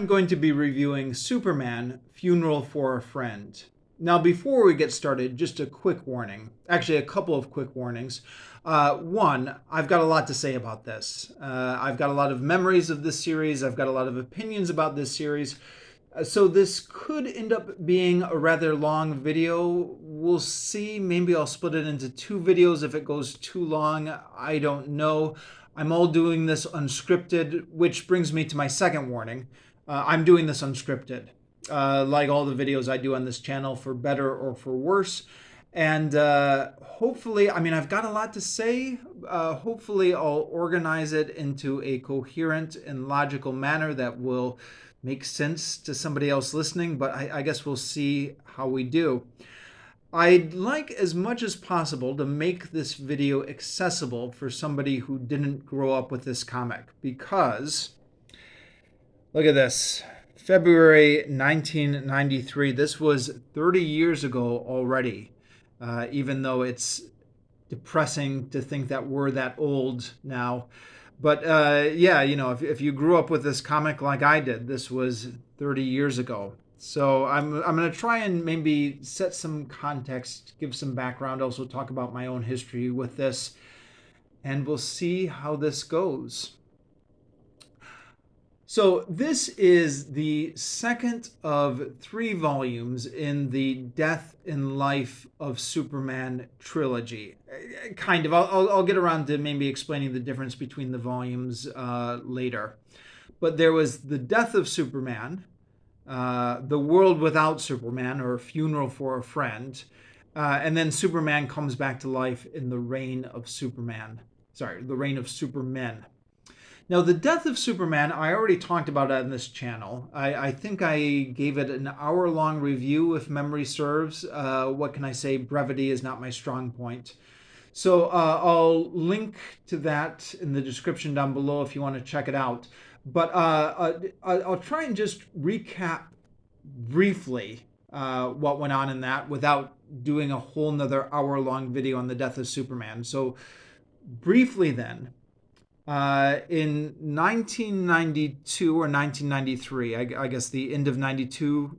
I'm going to be reviewing Superman: Funeral for a Friend. Now, before we get started, just a quick warning. Actually, a couple of quick warnings. One, I've got a lot to say about this. I've got a lot of memories of this series. I've got a lot of opinions about this series. So this could end up being a rather long video. We'll see. Maybe I'll split it into two videos if it goes too long. I don't know. I'm all doing this unscripted, which brings me to my second warning. I'm doing this unscripted, like all the videos I do on this channel, for better or for worse. And hopefully, I've got a lot to say. Hopefully, I'll organize it into a coherent and logical manner that will make sense to somebody else listening, but I guess we'll see how we do. I'd like as much as possible to make this video accessible for somebody who didn't grow up with this comic, because look at this. February 1993. This was 30 years ago already, even though it's depressing to think that we're that old now. But yeah, if you grew up with this comic like I did, this was 30 years ago. So I'm going to try and maybe set some context, give some background, also talk about my own history with this, and we'll see how this goes. So this is the second of 3 volumes in the Death and Life of Superman trilogy. Kind of. I'll get around to maybe explaining the difference between the volumes later. But there was The Death of Superman, The World Without Superman, or Funeral for a Friend, and then Superman comes back to life in The Reign of Superman. The Reign of Supermen. Now, The Death of Superman, I already talked about it on this channel. I think I gave it an hour-long review, if memory serves. What can I say? Brevity is not my strong point. So I'll link to that in the description down below if you want to check it out. But I'll try and just recap briefly what went on in that without doing a whole nother hour-long video on The Death of Superman. So briefly then, in 1992 or 1993, I guess the end of 92,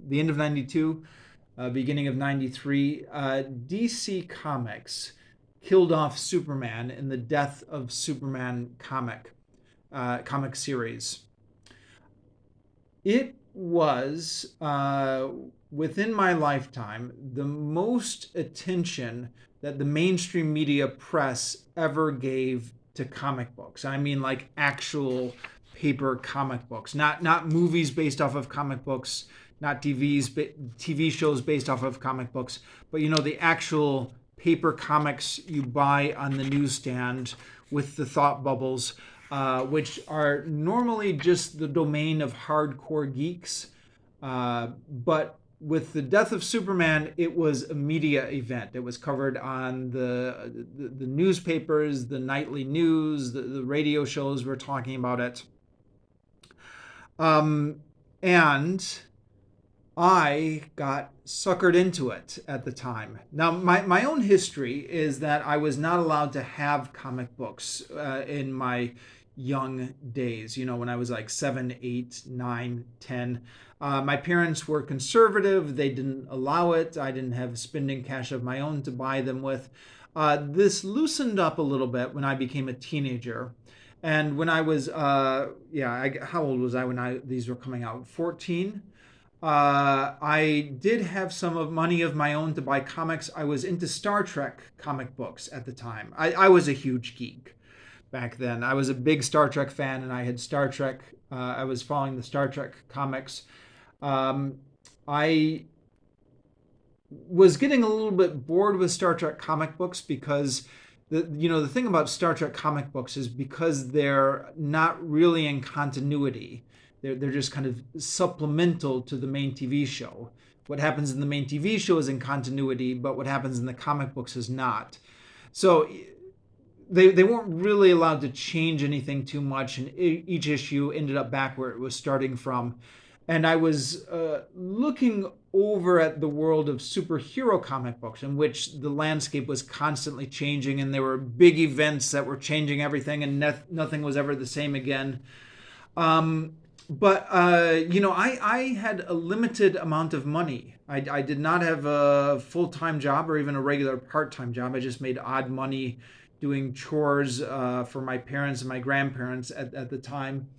beginning of 93, DC Comics killed off Superman in the Death of Superman comic series. It was, within my lifetime, the most attention that the mainstream media press ever gave to comic books. I mean, like actual paper comic books, not movies based off of comic books, not TV shows based off of comic books, but the actual paper comics you buy on the newsstand with the thought bubbles, which are normally just the domain of hardcore geeks. But with The Death of Superman, it was a media event. It was covered on the newspapers, the nightly news, the radio shows were talking about it. And I got suckered into it at the time. Now, my own history is that I was not allowed to have comic books in my young days, when I was like 7, 8, 9, 10. My parents were conservative. They didn't allow it. I didn't have spending cash of my own to buy them with. This loosened up a little bit when I became a teenager. And when I was, how old was I when these were coming out? 14. I did have some of money of my own to buy comics. I was into Star Trek comic books at the time. I was a huge geek back then. I was a big Star Trek fan, and I had Star Trek. I was following the Star Trek comics. I was getting a little bit bored with Star Trek comic books because the thing about Star Trek comic books is because they're not really in continuity. They're just kind of supplemental to the main TV show. What happens in the main TV show is in continuity, but what happens in the comic books is not. So they weren't really allowed to change anything too much, and each issue ended up back where it was starting from. And I was looking over at the world of superhero comic books, in which the landscape was constantly changing, and there were big events that were changing everything, and nothing was ever the same again. But I had a limited amount of money. I did not have a full-time job or even a regular part-time job. I just made odd money doing chores for my parents and my grandparents at the time.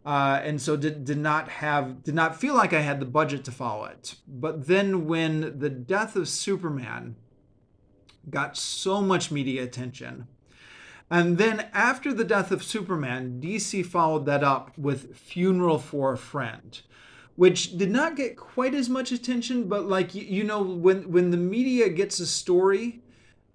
And so did not feel like I had the budget to follow it. But then when the death of Superman got so much media attention, and then after the death of Superman, DC followed that up with Funeral for a Friend, which did not get quite as much attention, but like when the media gets a story,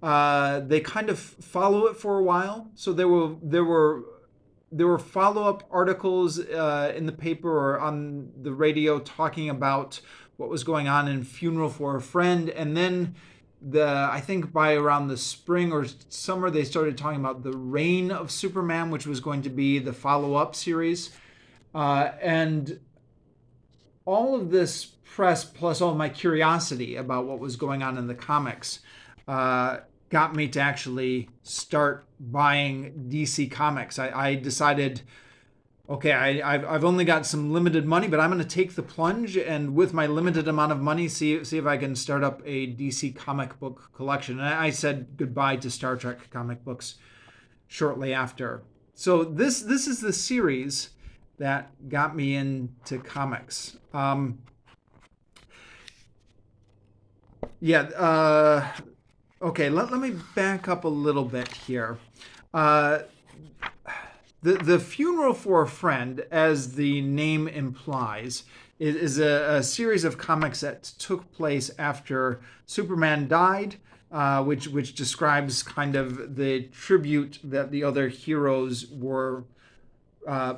they kind of follow it for a while. So there were follow-up articles in the paper or on the radio talking about what was going on in Funeral for a Friend, and then I think by around the spring or summer they started talking about the Reign of Superman, which was going to be the follow-up series, and all of this press plus all my curiosity about what was going on in the comics got me to actually start buying DC Comics. I decided, okay, I've only got some limited money, but I'm going to take the plunge and with my limited amount of money, see if I can start up a DC comic book collection. And I said goodbye to Star Trek comic books shortly after. So this is the series that got me into comics. Yeah. Okay, let me back up a little bit here. Uh, the Funeral for a Friend, as the name implies, is a series of comics that took place after Superman died, which describes kind of the tribute that the other heroes were uh,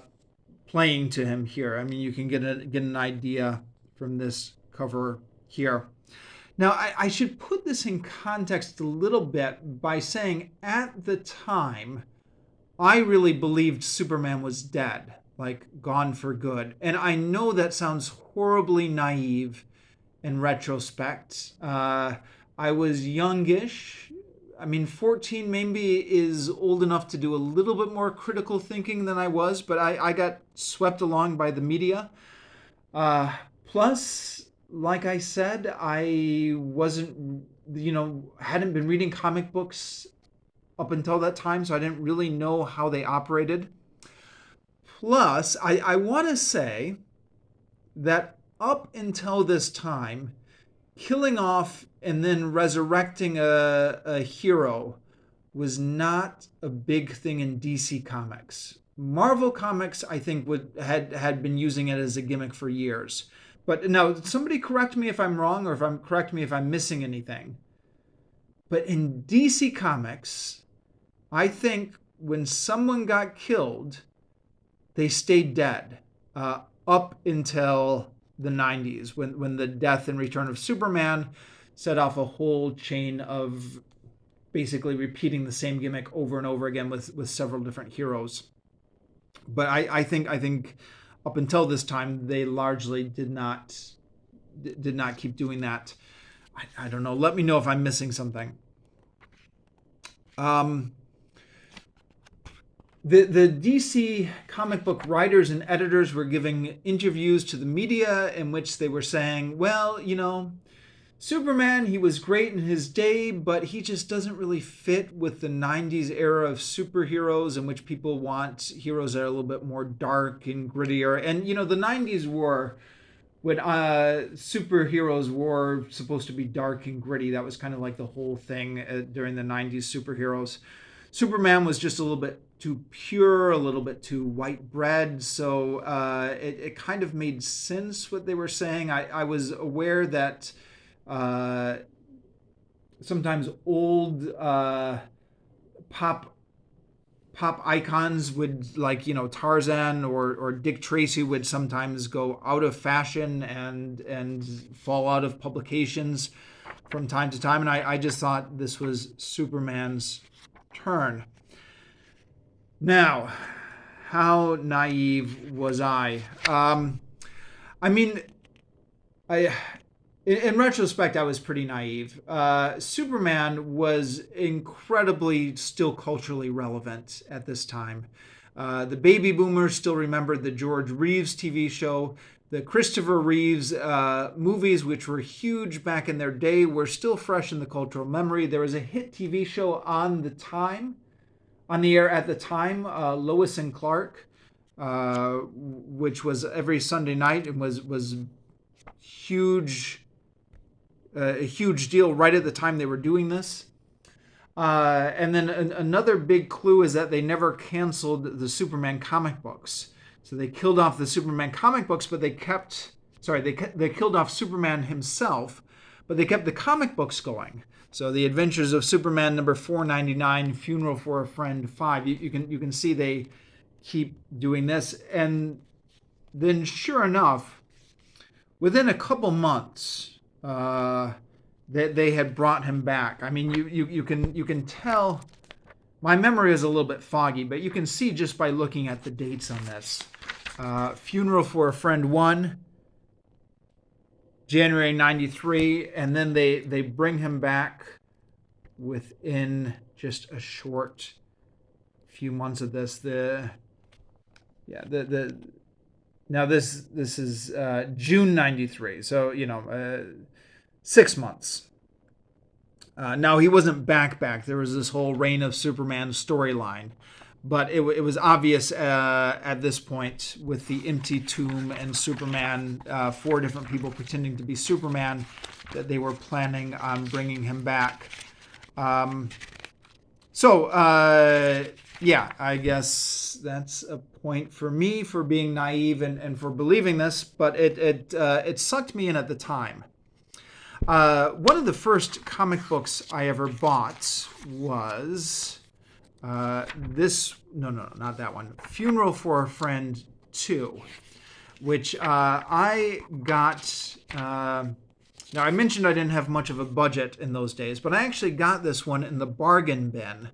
playing to him here. I mean, you can get an idea from this cover here. Now, I should put this in context a little bit by saying at the time, I really believed Superman was dead, like gone for good. And I know that sounds horribly naive in retrospect. I was youngish. I mean, 14 maybe is old enough to do a little bit more critical thinking than I was, but I got swept along by the media. Plus, like I said, I wasn't, hadn't been reading comic books up until that time, so I didn't really know how they operated. Plus, I want to say that up until this time, killing off and then resurrecting a hero was not a big thing in DC Comics. Marvel Comics, I think, had been using it as a gimmick for years. But now, somebody correct me if I'm wrong, or correct me if I'm missing anything. But in DC Comics, I think when someone got killed, they stayed dead up until the 90s, when the death and return of Superman set off a whole chain of basically repeating the same gimmick over and over again with several different heroes. But I think up until this time they largely did not keep doing that. I don't know. Let me know if I'm missing something. The DC comic book writers and editors were giving interviews to the media in which they were saying, well, Superman, he was great in his day, but he just doesn't really fit with the 90s era of superheroes in which people want heroes that are a little bit more dark and grittier. And, the 90s were when superheroes were supposed to be dark and gritty. That was kind of like the whole thing during the 90s superheroes. Superman was just a little bit too pure, a little bit too white bread. So it kind of made sense what they were saying. I was aware that sometimes old pop icons would, like, Tarzan or Dick Tracy would sometimes go out of fashion and fall out of publications from time to time. And I just thought this was Superman's turn. Now, how naive was I? I mean, in retrospect, I was pretty naive. Superman was incredibly still culturally relevant at this time. The baby boomers still remembered the George Reeves TV show. The Christopher Reeves movies, which were huge back in their day, were still fresh in the cultural memory. There was a hit TV show on the air at the time, Lois and Clark, which was every Sunday night and was huge, a huge deal right at the time they were doing this. And then another big clue is that they never canceled the Superman comic books. So they killed off the Superman comic books, but they killed off Superman himself, but they kept the comic books going. So the Adventures of Superman number 499, Funeral for a Friend 5. You can see they keep doing this, and then sure enough, within a couple months, that they had brought him back. I mean, you can tell. My memory is a little bit foggy, but you can see just by looking at the dates on this. Funeral for a Friend 1, January 93, and then they bring him back within just a short few months of this. Now this is June 93, so 6 months. Now, he wasn't back. There was this whole Reign of Superman storyline. But it was obvious at this point with the empty tomb and Superman, 4 different people pretending to be Superman, that they were planning on bringing him back. I guess that's a point for me for being naive and for believing this, but it sucked me in at the time. One of the first comic books I ever bought was not that one. Funeral for a Friend 2, which I got. Now, I mentioned I didn't have much of a budget in those days, but I actually got this one in the bargain bin,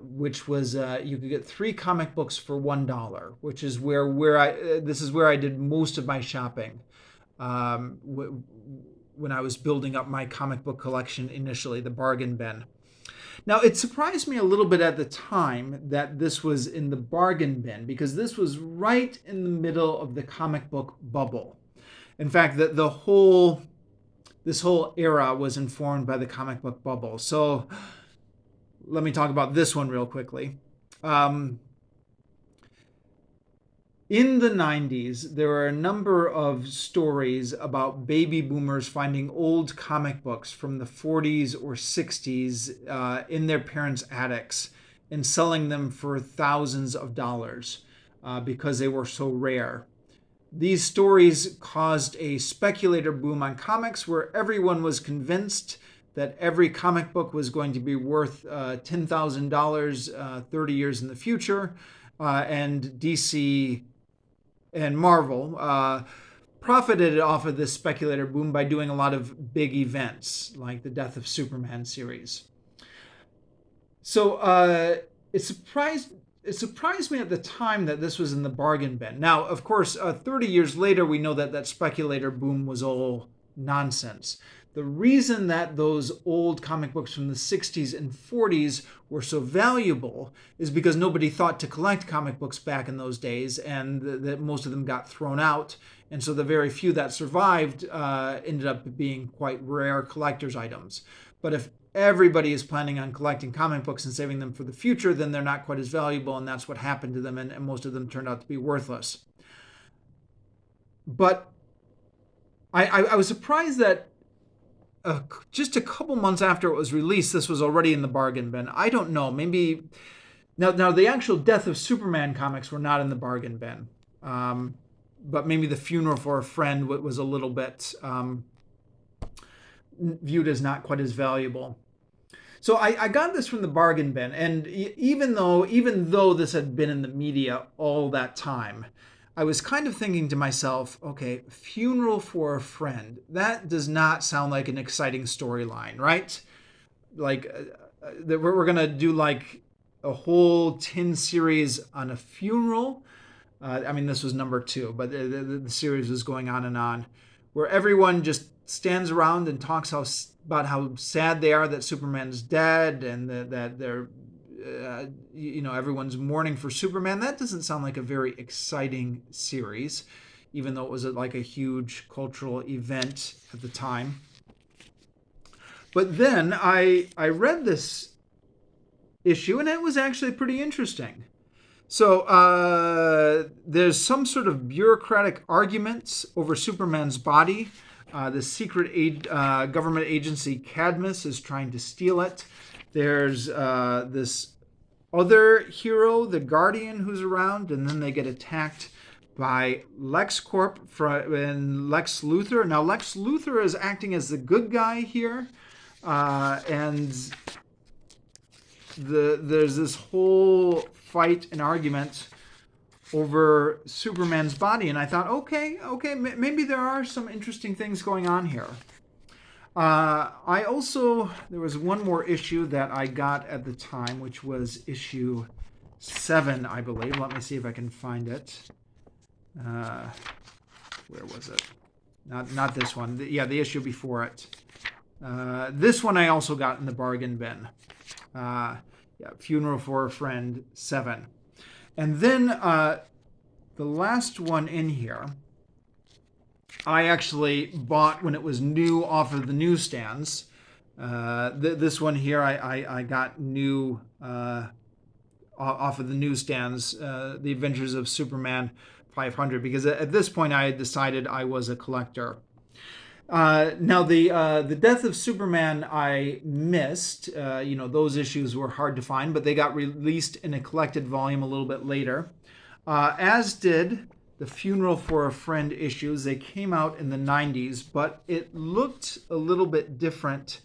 which was you could get 3 comic books for $1, which is this is where I did most of my shopping. When I was building up my comic book collection initially, the bargain bin. Now, it surprised me a little bit at the time that this was in the bargain bin, because this was right in the middle of the comic book bubble. In fact, this whole era was informed by the comic book bubble. So let me talk about this one real quickly. In the 90s, there were a number of stories about baby boomers finding old comic books from the 40s or 60s in their parents' attics and selling them for thousands of dollars because they were so rare. These stories caused a speculator boom on comics where everyone was convinced that every comic book was going to be worth $10,000 30 years in the future, and DC and Marvel profited off of this speculator boom by doing a lot of big events, like the Death of Superman series. So it surprised me at the time that this was in the bargain bin. Now, of course, 30 years later, we know that speculator boom was all nonsense. The reason that those old comic books from the 60s and 40s were so valuable is because nobody thought to collect comic books back in those days, and that most of them got thrown out. And so the very few that survived ended up being quite rare collector's items. But if everybody is planning on collecting comic books and saving them for the future, then they're not quite as valuable, and that's what happened to them, and most of them turned out to be worthless. But I was surprised that just a couple months after it was released, this was already in the bargain bin. I don't know. Maybe now the actual Death of Superman comics were not in the bargain bin, but maybe the Funeral for a Friend was a little bit viewed as not quite as valuable. So I got this from the bargain bin, and even though this had been in the media all that time, I was kind of thinking to myself, okay, Funeral for a Friend, that does not sound like an exciting storyline, right? Like, we're going to do like a whole 10 series on a funeral. This was number 2, but the series was going on and on, where everyone just stands around and talks about how sad they are that Superman's dead, and that everyone's mourning for Superman. That doesn't sound like a very exciting series, even though it was like a huge cultural event at the time. But then I read this issue, and it was actually pretty interesting. So there's some sort of bureaucratic arguments over Superman's body. The secret government agency Cadmus is trying to steal it. There's this other hero, the Guardian, who's around, and then they get attacked by LexCorp and Lex Luthor. Now, Lex Luthor is acting as the good guy here, and there's this whole fight and argument over Superman's body, and I thought, okay, maybe there are some interesting things going on here. There was one more issue that I got at the time, which was issue 7, I believe. Let me see if I can find it. Where was it? Not this one. The issue before it. This one I also got in the bargain bin. Funeral for a Friend 7. And then the last one in here, I actually bought when it was new off of the newsstands. This one here I got new off of the newsstands, The Adventures of Superman 500, because at this point I had decided I was a collector. Now the Death of Superman I missed. Those issues were hard to find, but they got released in a collected volume a little bit later. As did the Funeral for a Friend issues. They came out in the 90s, but it looked a little bit different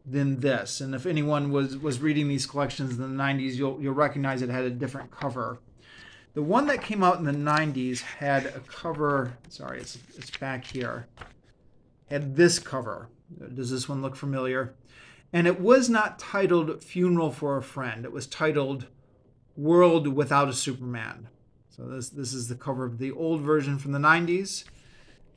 than this. And if anyone was reading these collections in the 90s, you'll recognize it had a different cover. The one that came out in the 90s had a cover. Sorry, it's back here. Had this cover. Does this one look familiar? And it was not titled Funeral for a Friend. It was titled World Without a Superman. So this is the cover of the old version from the 90s.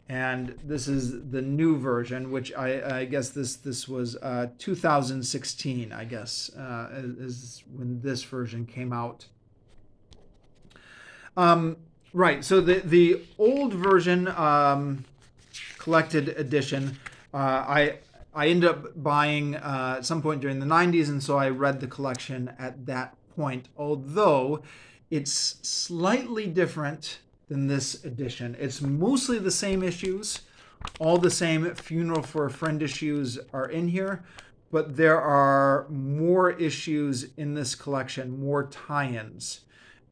And this is the new version, which I guess this was 2016, I guess, is when this version came out. Right, so the old version, collected edition, I ended up buying at some point during the 90s, and so I read the collection at that point, although it's slightly different than this edition. It's mostly the same issues. All the same Funeral for a Friend issues are in here, but there are more issues in this collection, more tie-ins.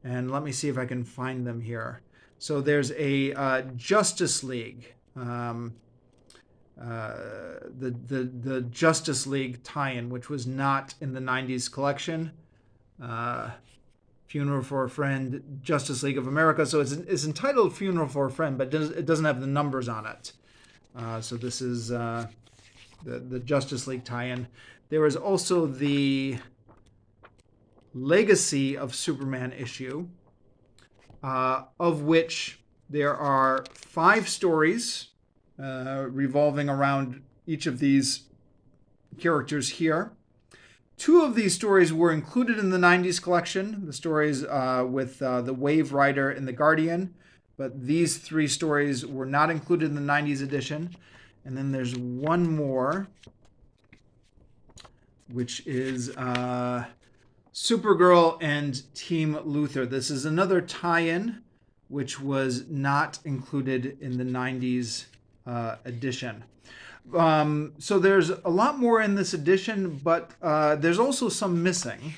And let me see if I can find them here. So there's a Justice League, the Justice League tie-in, which was not in the 90s collection. Funeral for a Friend, Justice League of America. So it's entitled Funeral for a Friend, but it doesn't have the numbers on it. So this is the Justice League tie-in. There is also the Legacy of Superman issue, of which there are 5 stories revolving around each of these characters here. 2 of these stories were included in the 90s collection, the stories with the Wave Rider and the Guardian, but these 3 stories were not included in the 90s edition. And then there's one more, which is Supergirl and Team Luthor. This is another tie-in, which was not included in the 90s edition. So there's a lot more in this edition, but there's also some missing.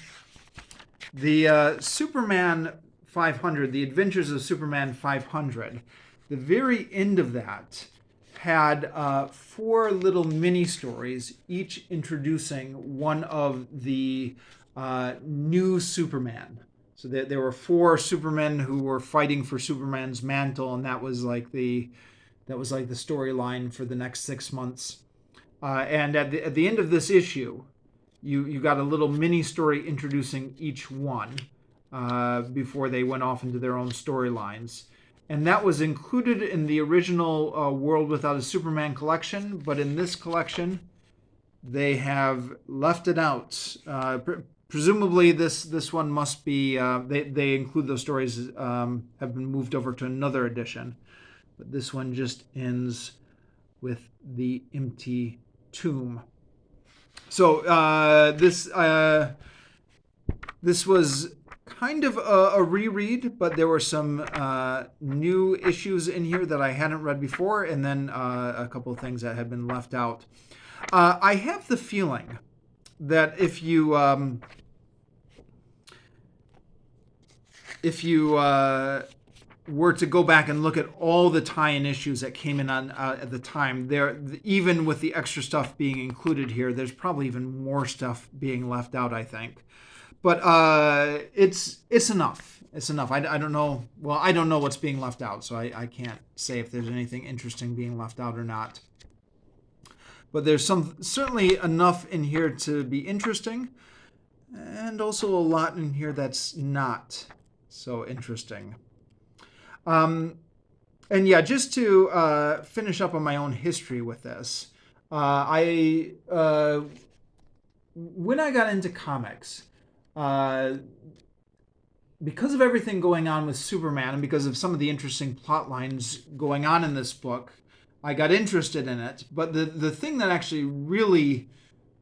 The Superman 500, The Adventures of Superman 500, the very end of that had 4 little mini stories, each introducing one of the new Superman. So there were 4 Supermen who were fighting for Superman's mantle, and that was like the storyline for the next 6 months. And at the end of this issue, you got a little mini story introducing each one before they went off into their own storylines. And that was included in the original World Without a Superman collection, but in this collection, they have left it out, Presumably, this one must be they include those stories have been moved over to another edition, but this one just ends with the empty tomb. So this was kind of a reread, but there were some new issues in here that I hadn't read before, and then a couple of things that had been left out. I have the feeling that if you were to go back and look at all the tie-in issues that came in on at the time, there, even with the extra stuff being included here, there's probably even more stuff being left out, I think. But it's enough. It's enough. I don't know. Well, I don't know what's being left out, so I can't say if there's anything interesting being left out or not. But there's certainly enough in here to be interesting, and also a lot in here that's not so interesting. And yeah, just to finish up on my own history with this, when I got into comics, because of everything going on with Superman and because of some of the interesting plot lines going on in this book, I got interested in it. But the thing that actually really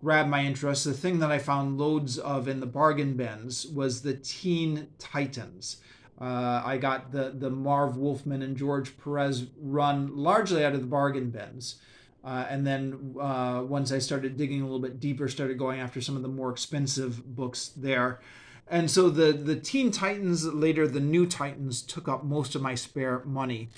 grabbed my interest, the thing that I found loads of in the bargain bins, was the Teen Titans. I got the Marv Wolfman and George Perez run largely out of the bargain bins. And then once I started digging a little bit deeper, started going after some of the more expensive books there. And so the Teen Titans, later the New Titans, took up most of my spare money.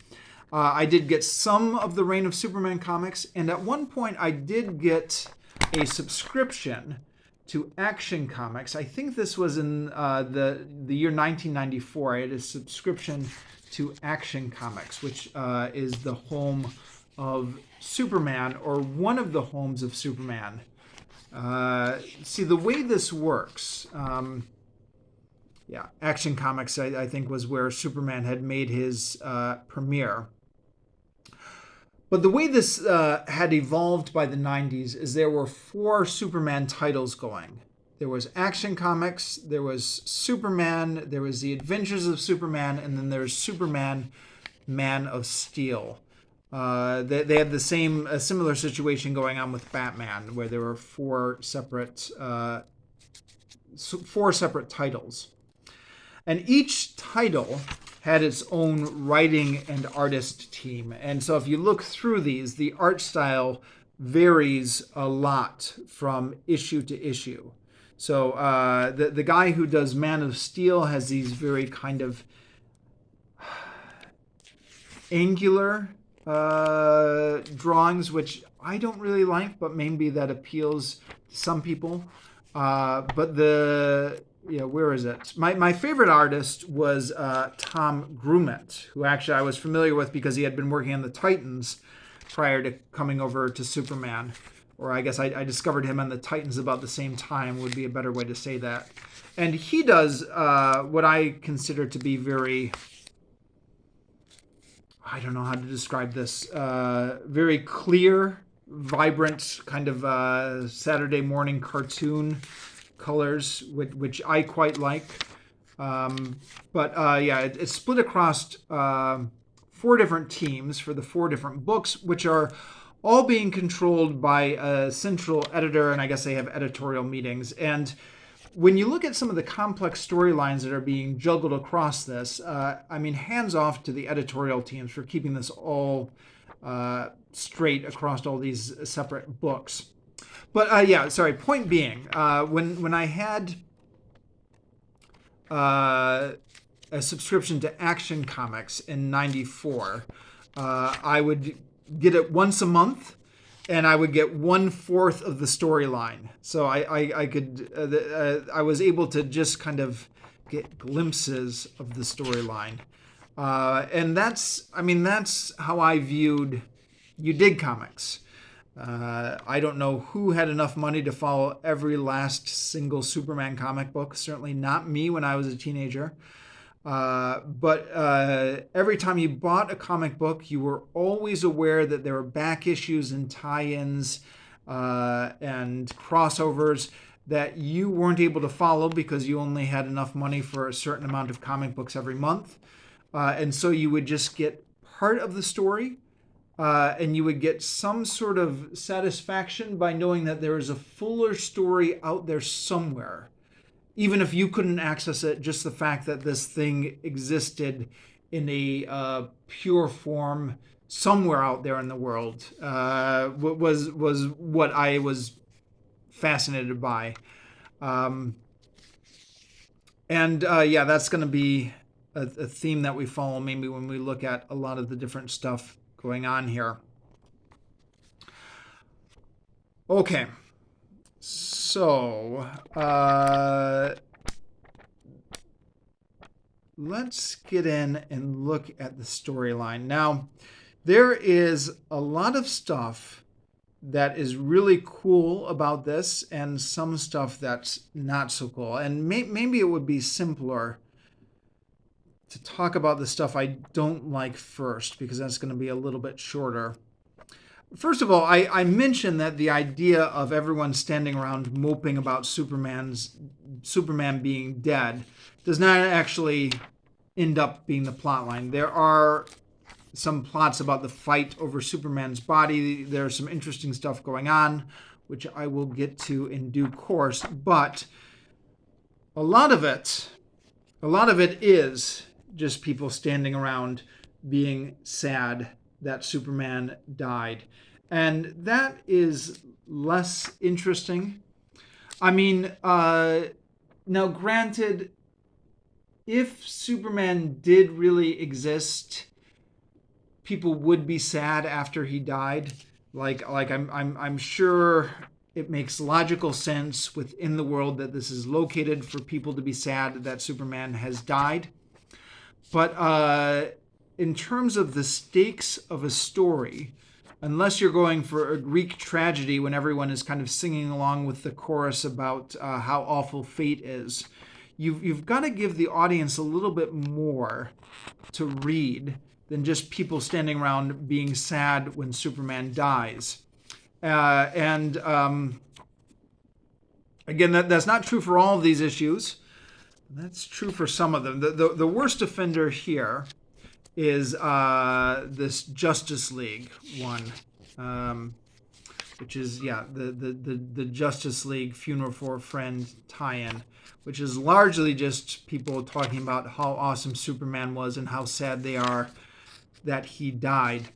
I did get some of the Reign of Superman comics, and at one point I did get a subscription to Action Comics. I think this was in the year 1994. I had a subscription to Action Comics, which is the home of Superman, or one of the homes of Superman. See, the way this works, Action Comics, I think, was where Superman had made his premiere. But the way this had evolved by the 90s is there were 4 Superman titles going. There was Action Comics, there was Superman, there was The Adventures of Superman, and then there's Superman, Man of Steel. They had a similar situation going on with Batman, where there were 4 separate titles. And each title had its own writing and artist team. And so if you look through these, the art style varies a lot from issue to issue. So the guy who does Man of Steel has these very kind of angular drawings, which I don't really like, but maybe that appeals to some people. Where is it? My favorite artist was Tom Grumet, who actually I was familiar with because he had been working on the Titans prior to coming over to Superman. Or I guess I discovered him on the Titans about the same time, would be a better way to say that. And he does what I consider to be very, I don't know how to describe this, very clear, vibrant, kind of Saturday morning cartoon colors, which I quite like. It's split across 4 different teams for the 4 different books, which are all being controlled by a central editor, and I guess they have editorial meetings. And when you look at some of the complex storylines that are being juggled across this, hands off to the editorial teams for keeping this all straight across all these separate books. But point being, when I had a subscription to Action Comics in '94, I would get it once a month, and I would get 1/4 of the storyline. So I was able to just kind of get glimpses of the storyline, and that's how I viewed You Dig Comics. I don't know who had enough money to follow every last single Superman comic book. Certainly not me when I was a teenager. But every time you bought a comic book, you were always aware that there were back issues and tie-ins and crossovers. that you weren't able to follow because you only had enough money for a certain amount of comic books every month. And so you would just get part of the story, and you would get some sort of satisfaction by knowing that there is a fuller story out there somewhere. Even if you couldn't access it, just the fact that this thing existed in a pure form somewhere out there in the world was what I was fascinated by. Yeah, that's going to be a theme that we follow maybe when we look at a lot of the different stuff going on here. Okay, so let's get in and look at the storyline. Now, there is a lot of stuff that is really cool about this and some stuff that's not so cool. And maybe it would be simpler to talk about the stuff I don't like first, because that's going to be a little bit shorter. First of all, I mentioned that the idea of everyone standing around moping about Superman being dead does not actually end up being the plot line. There are some plots about the fight over Superman's body. There's some interesting stuff going on, which I will get to in due course. But a lot of it is just people standing around being sad that Superman died. And that is less interesting. I mean, now granted, if Superman did really exist, people would be sad after he died. Like I'm sure it makes logical sense within the world that this is located for people to be sad that Superman has died. But in terms of the stakes of a story, unless you're going for a Greek tragedy when everyone is kind of singing along with the chorus about how awful fate is, you've got to give the audience a little bit more to read than just people standing around being sad when Superman dies. Again, that's not true for all of these issues. That's true for some of them. The worst offender here is this Justice League one, which is, the Justice League Funeral for a Friend tie-in, which is largely just people talking about how awesome Superman was and how sad they are that he died.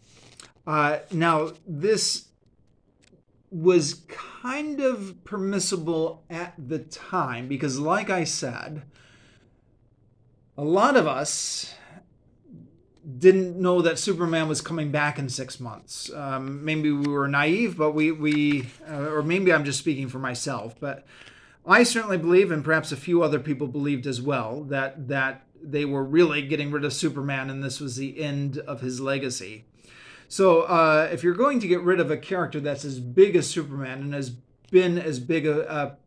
Now, this was kind of permissible at the time because, like I said, a lot of us didn't know that Superman was coming back in 6 months. Maybe we were naive, but or maybe I'm just speaking for myself, but I certainly believe, and perhaps a few other people believed as well, that they were really getting rid of Superman and this was the end of his legacy. So if you're going to get rid of a character that's as big as Superman and has been as big a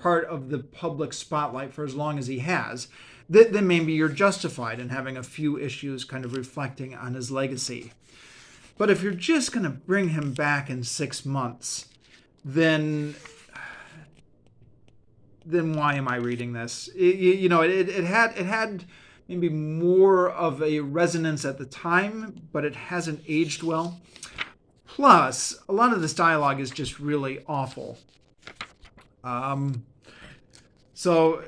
part of the public spotlight for as long as he has, then maybe you're justified in having a few issues kind of reflecting on his legacy. But if you're just going to bring him back in 6 months, then why am I reading this? It had maybe more of a resonance at the time, but it hasn't aged well. Plus, a lot of this dialogue is just really awful. So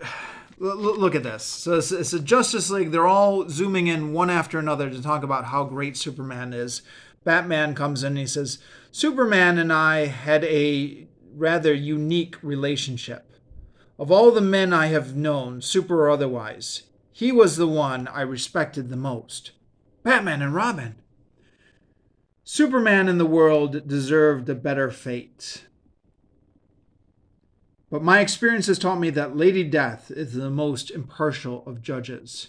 look at this. So it's a Justice League. They're all zooming in one after another to talk about how great Superman is. Batman comes in and he says, Superman and I had a rather unique relationship. Of all the men I have known, super or otherwise, he was the one I respected the most. Batman and Robin. Superman and the world deserved a better fate. But my experience has taught me that Lady Death is the most impartial of judges.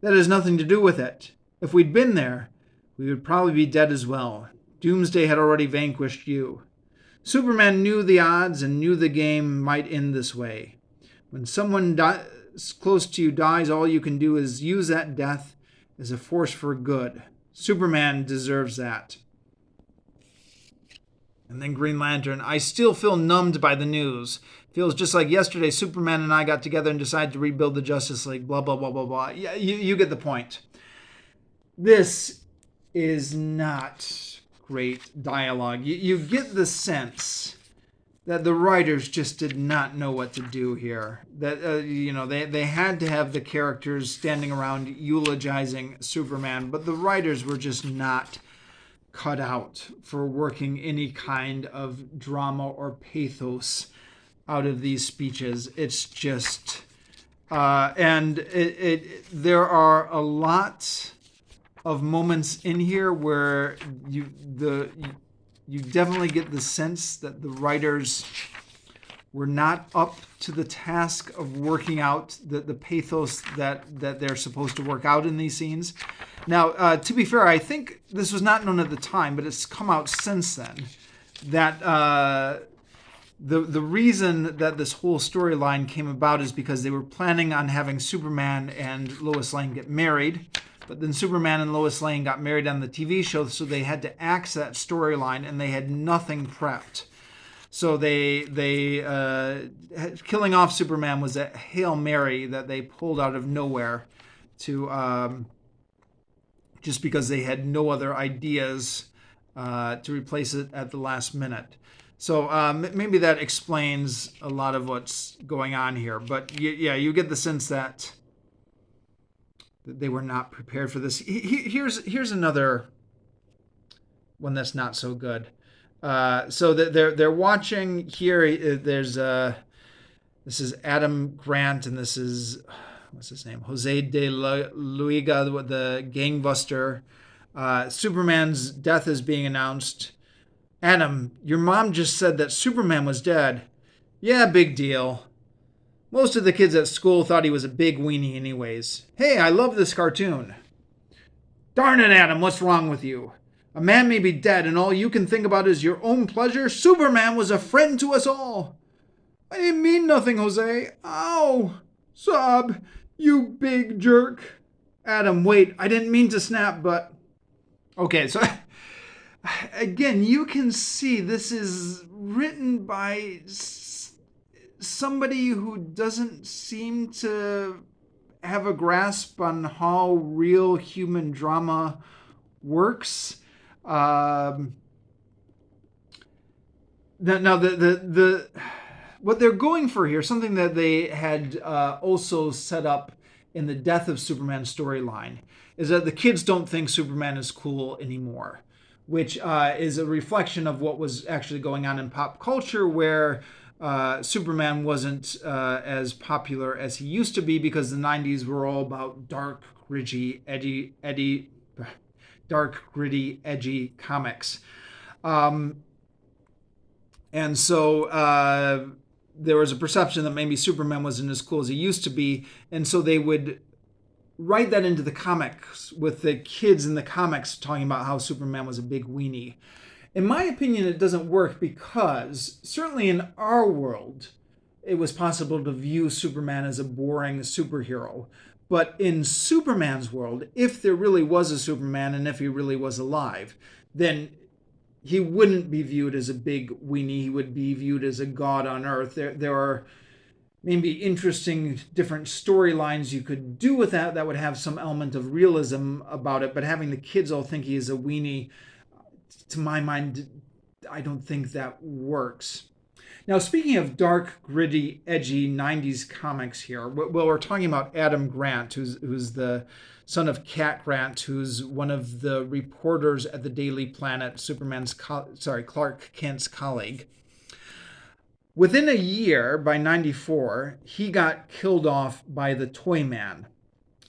That has nothing to do with it. If we'd been there, we would probably be dead as well. Doomsday had already vanquished you. Superman knew the odds and knew the game might end this way. When someone close to you dies, all you can do is use that death as a force for good. Superman deserves that. And then Green Lantern, I still feel numbed by the news. Feels just like yesterday Superman and I got together and decided to rebuild the Justice League, blah, blah, blah, blah, blah. Yeah, you get the point. This is not great dialogue. You get the sense that the writers just did not know what to do here. That they had to have the characters standing around eulogizing Superman, but the writers were just not cut out for working any kind of drama or pathos out of these speeches. It's just there are a lot of moments in here where you definitely get the sense that the writers were not up to the task of working out the pathos that they're supposed to work out in these scenes. Now, to be fair, I think this was not known at the time, but it's come out since then, that the reason that this whole storyline came about is because they were planning on having Superman and Lois Lane get married. But then Superman and Lois Lane got married on the TV show, so they had to axe that storyline, and they had nothing prepped. So killing off Superman was a Hail Mary that they pulled out of nowhere to just because they had no other ideas to replace it at the last minute. So maybe that explains a lot of what's going on here. But yeah, you get the sense that they were not prepared for this. Here's another one that's not so good. So they're watching here. There's this is Adam Grant, and this is what's his name, Jose de Luiga, the gangbuster. Superman's death is being announced. Adam, your mom just said that Superman was dead. Yeah, big deal. Most of the kids at school thought he was a big weenie anyways. Hey, I love this cartoon. Darn it, Adam, what's wrong with you? A man may be dead and all you can think about is your own pleasure. Superman was a friend to us all. I didn't mean nothing, Jose. Ow! Sob, you big jerk. Adam, wait, I didn't mean to snap, but... Okay, so... Again, you can see this is written by somebody who doesn't seem to have a grasp on how real human drama works. Now the what they're going for here, something that they had also set up in the Death of Superman storyline, is that the kids don't think Superman is cool anymore, which is a reflection of what was actually going on in pop culture, where Superman wasn't as popular as he used to be because the 90s were all about dark, gritty, edgy comics. And so there was a perception that maybe Superman wasn't as cool as he used to be. And so they would write that into the comics with the kids in the comics talking about how Superman was a big weenie. In my opinion, it doesn't work because certainly in our world, it was possible to view Superman as a boring superhero. But in Superman's world, if there really was a Superman and if he really was alive, then he wouldn't be viewed as a big weenie. He would be viewed as a god on Earth. There are maybe interesting different storylines you could do with that would have some element of realism about it. But having the kids all think he is a weenie, to my mind, I don't think that works. Now, speaking of dark, gritty, edgy 90s comics here, well, we're talking about Adam Grant, who's the son of Cat Grant, who's one of the reporters at the Daily Planet, Clark Kent's colleague. Within a year, by 94, he got killed off by the Toyman.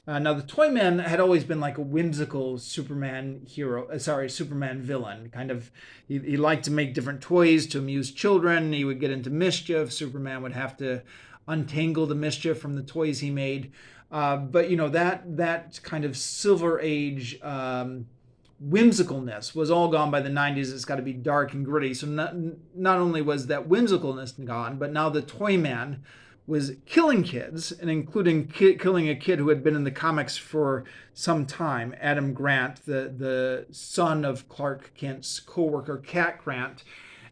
Now, the Toyman had always been like a whimsical Superman villain. Kind of, he liked to make different toys to amuse children. He would get into mischief. Superman would have to untangle the mischief from the toys he made. But that kind of Silver Age whimsicalness was all gone by the 90s. It's got to be dark and gritty. So not only was that whimsicalness gone, but now the Toyman was killing kids, and including killing a kid who had been in the comics for some time, Adam Grant, the son of Clark Kent's co-worker Cat Grant.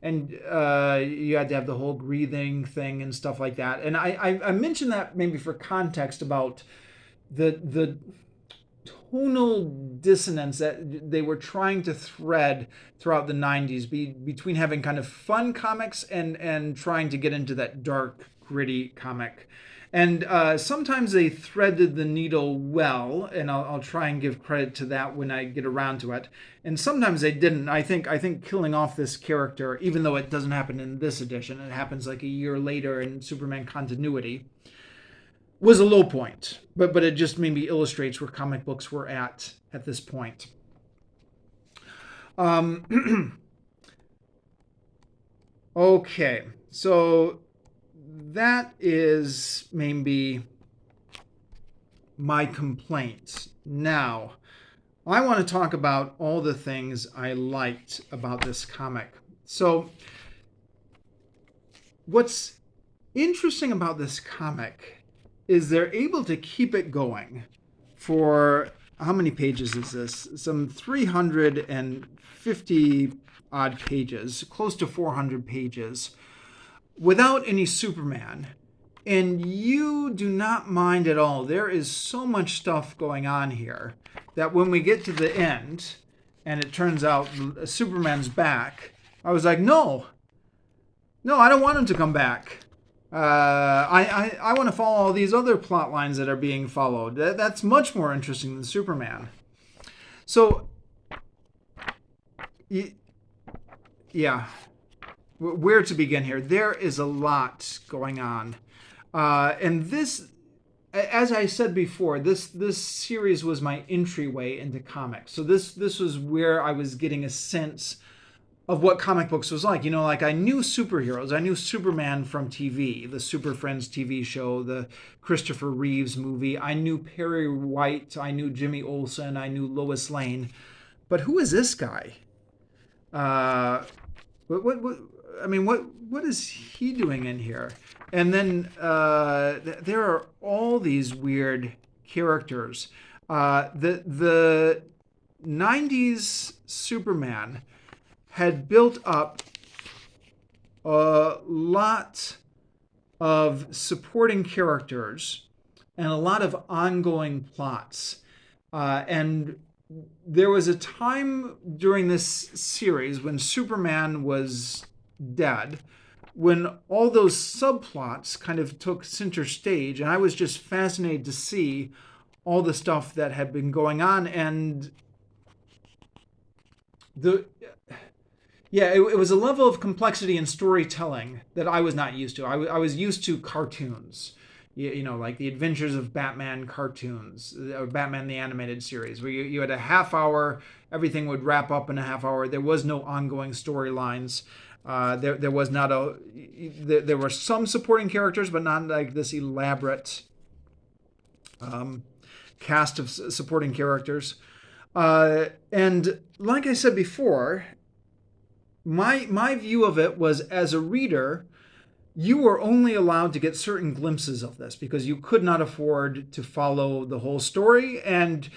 and you had to have the whole breathing thing and stuff like that. And I mentioned that maybe for context about the tonal dissonance that they were trying to thread throughout the 90s between having kind of fun comics and trying to get into that dark, gritty comic. And sometimes they threaded the needle well, and I'll try and give credit to that when I get around to it. And sometimes they didn't. I think killing off this character, even though it doesn't happen in this edition, it happens like a year later in Superman continuity, was a low point. But it just maybe illustrates where comic books were at this point. Okay, so that is maybe my complaint. Now, I want to talk about all the things I liked about this comic. So, what's interesting about this comic is they're able to keep it going for, how many pages is this? Some 350 odd pages, close to 400 pages, without any Superman. And you do not mind at all. There is so much stuff going on here that when we get to the end and it turns out Superman's back, I was like, no, I don't want him to come back. I want to follow all these other plot lines that are being followed. That's much more interesting than Superman. So, yeah, where to begin here? There is a lot going on. And this, as I said before, this series was my entryway into comics. So this was where I was getting a sense of what comic books was like. Like I knew superheroes. I knew Superman from TV, the Super Friends TV show, the Christopher Reeves movie. I knew Perry White. I knew Jimmy Olsen. I knew Lois Lane. But who is this guy? What is he doing in here? And then there are all these weird characters. The 90s Superman had built up a lot of supporting characters and a lot of ongoing plots. And there was a time during this series when Superman was dead, when all those subplots kind of took center stage, and I was just fascinated to see all the stuff that had been going on. And it was a level of complexity and storytelling that I was not used to. I was used to cartoons, like the Adventures of Batman cartoons, or Batman the Animated Series, where you had a half hour, everything would wrap up in a half hour. There was no ongoing storylines. There was not there were some supporting characters, but not like this elaborate cast of supporting characters. And like I said before, my view of it was, as a reader, you were only allowed to get certain glimpses of this because you could not afford to follow the whole story, and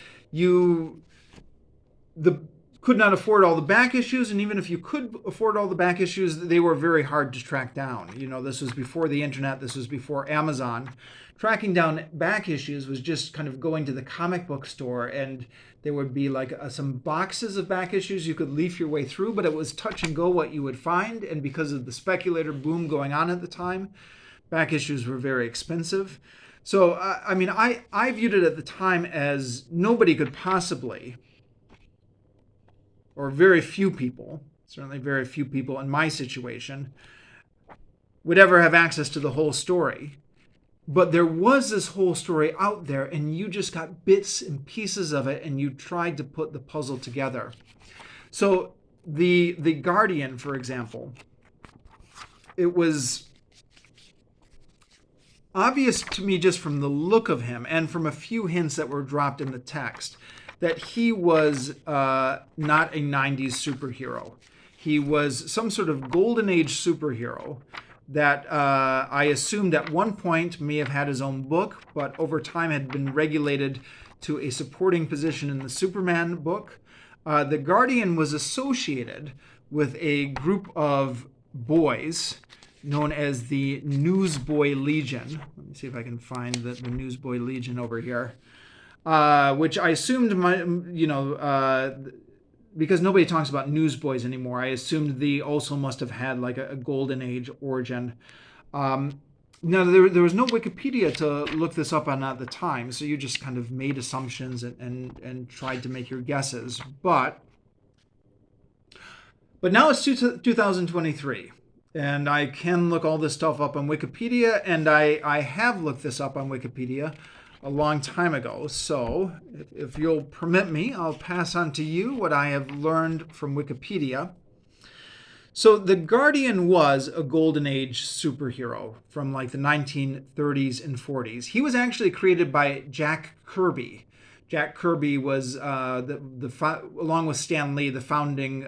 could not afford all the back issues. And even if you could afford all the back issues, they were very hard to track down. This was before the internet. This was before Amazon. Tracking down back issues was just kind of going to the comic book store, and there would be like some boxes of back issues you could leaf your way through, but it was touch and go what you would find. And because of the speculator boom going on at the time, back issues were very expensive. So, I viewed it at the time as nobody could possibly, or very few people, certainly very few people in my situation, would ever have access to the whole story. But there was this whole story out there, and you just got bits and pieces of it, and you tried to put the puzzle together. So the Guardian, for example, it was obvious to me just from the look of him and from a few hints that were dropped in the text that he was not a 90s superhero. He was some sort of golden age superhero that I assumed at one point may have had his own book, but over time had been regulated to a supporting position in the Superman book. The Guardian was associated with a group of boys known as the Newsboy Legion. Let me see if I can find the Newsboy Legion over here, which I assumed because nobody talks about newsboys anymore, I assumed they also must have had like a golden age origin. Now, there was no Wikipedia to look this up on at the time, so you just kind of made assumptions and tried to make your guesses. But now it's 2023, and I can look all this stuff up on Wikipedia, and I have looked this up on Wikipedia a long time ago. So if you'll permit me, I'll pass on to you what I have learned from Wikipedia. So the Guardian was a golden age superhero from like the 1930s and 40s. He was actually created by Jack Kirby. Jack Kirby was along with Stan Lee, the founding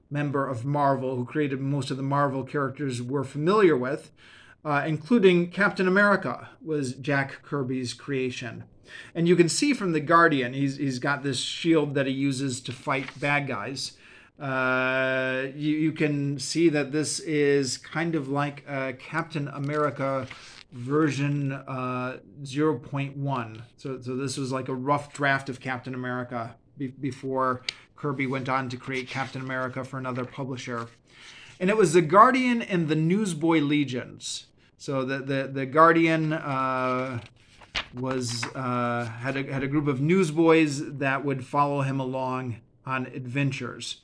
member of Marvel, who created most of the Marvel characters we're familiar with, including Captain America was Jack Kirby's creation. And you can see from the Guardian, he's got this shield that he uses to fight bad guys. You can see that this is kind of like a Captain America version 0.1. So this was like a rough draft of Captain America before Kirby went on to create Captain America for another publisher. And it was the Guardian and the Newsboy Legions. So the Guardian was had a group of newsboys that would follow him along on adventures.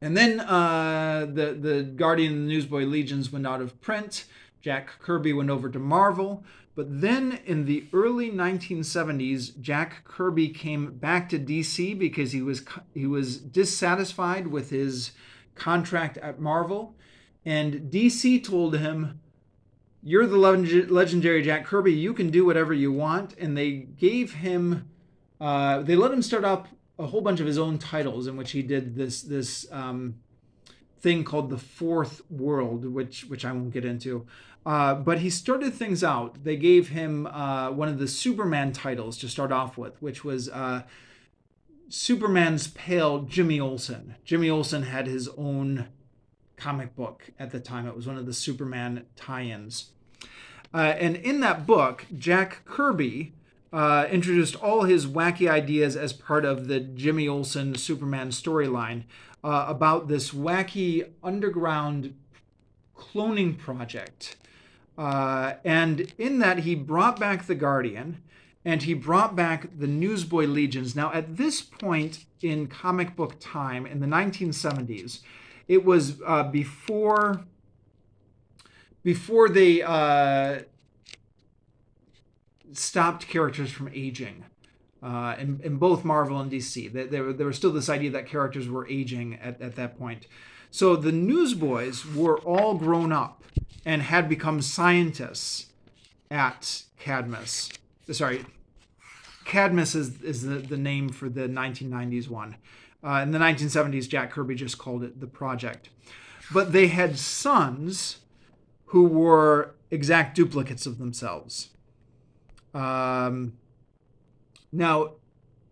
And then the Guardian and the Newsboy Legions went out of print. Jack Kirby went over to Marvel. But then in the early 1970s, Jack Kirby came back to DC because he was dissatisfied with his contract at Marvel. And DC told him, "You're the legendary Jack Kirby. You can do whatever you want." And they gave him, they let him start up a whole bunch of his own titles in which he did this thing called the Fourth World, which I won't get into. But he started things out. They gave him one of the Superman titles to start off with, which was Superman's pal Jimmy Olsen. Jimmy Olsen had his own comic book at the time. It was one of the Superman tie-ins. And in that book, Jack Kirby introduced all his wacky ideas as part of the Jimmy Olsen Superman storyline about this wacky underground cloning project. And in that, he brought back the Guardian and he brought back the Newsboy Legions. Now, at this point in comic book time, in the 1970s, it was before they stopped characters from aging in both Marvel and DC. There was still this idea that characters were aging at that point. So the Newsboys were all grown up and had become scientists at Cadmus. Sorry, Cadmus is the name for the 1990s one. In the 1970s, Jack Kirby just called it the Project. But they had sons who were exact duplicates of themselves. Now,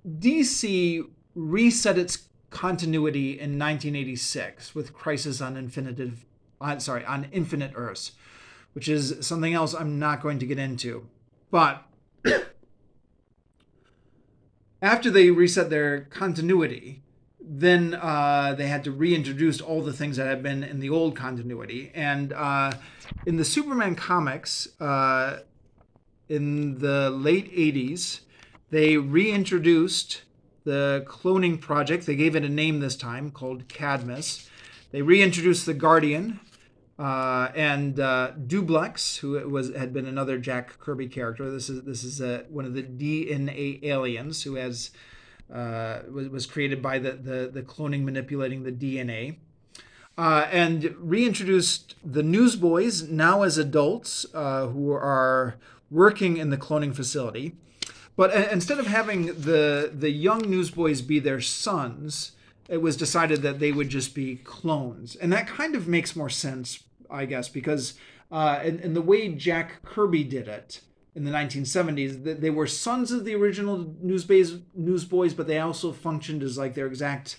DC reset its continuity in 1986 with Crisis on Infinite Earths, which is something else I'm not going to get into. But after they reset their continuity, then they had to reintroduce all the things that had been in the old continuity. And in the Superman comics, in the late 80s, they reintroduced the cloning project. They gave it a name this time called Cadmus. They reintroduced the Guardian and Duplex, who had been another Jack Kirby character. This is one of the DNA aliens who was created by the cloning manipulating the DNA. And reintroduced the Newsboys, now as adults, who are working in the cloning facility. But instead of having the young Newsboys be their sons, it was decided that they would just be clones. And that kind of makes more sense, I guess, because in the way Jack Kirby did it in the 1970s, they were sons of the original Newsboys, but they also functioned as like their exact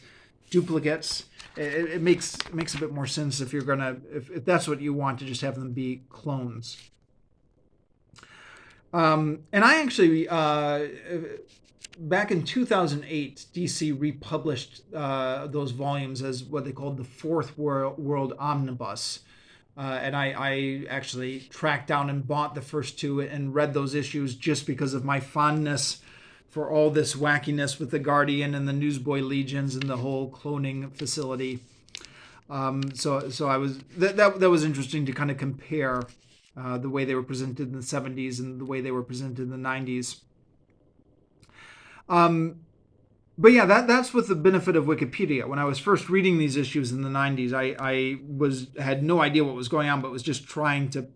duplicates. It makes a bit more sense if you're gonna if that's what you want, to just have them be clones. And I actually back in 2008, DC republished those volumes as what they called the Fourth World Omnibus. And I actually tracked down and bought the first two and read those issues just because of my fondness for all this wackiness with the Guardian and the Newsboy Legions and the whole cloning facility. So I was that was interesting to kind of compare the way they were presented in the 70s and the way they were presented in the 90s. But yeah, that's with the benefit of Wikipedia. When I was first reading these issues in the 90s, I had no idea what was going on, but was just trying to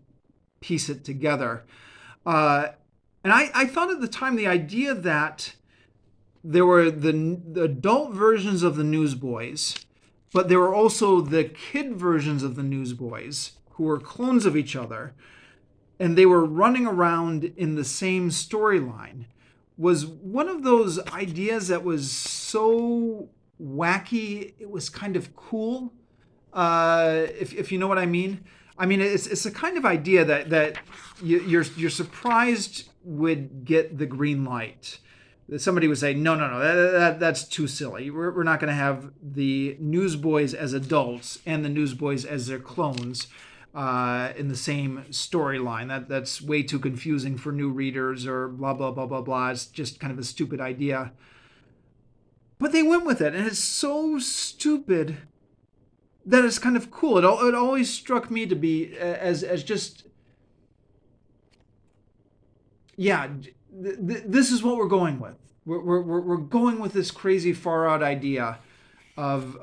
piece it together. And I thought at the time the idea that there were the adult versions of the Newsboys, but there were also the kid versions of the Newsboys who were clones of each other, and they were running around in the same storyline, was one of those ideas that was so wacky, it was kind of cool, if you know what I mean. I mean, it's a kind of idea that you're surprised would get the green light. Somebody would say, no, that's too silly. We're not going to have the Newsboys as adults and the Newsboys as their clones in the same storyline. That's way too confusing for new readers, or blah, blah, blah, blah, blah. It's just kind of a stupid idea. But they went with it, and it's so stupid that it's kind of cool. It always struck me to be as just, yeah, this is what we're going with. We're going with this crazy far out idea of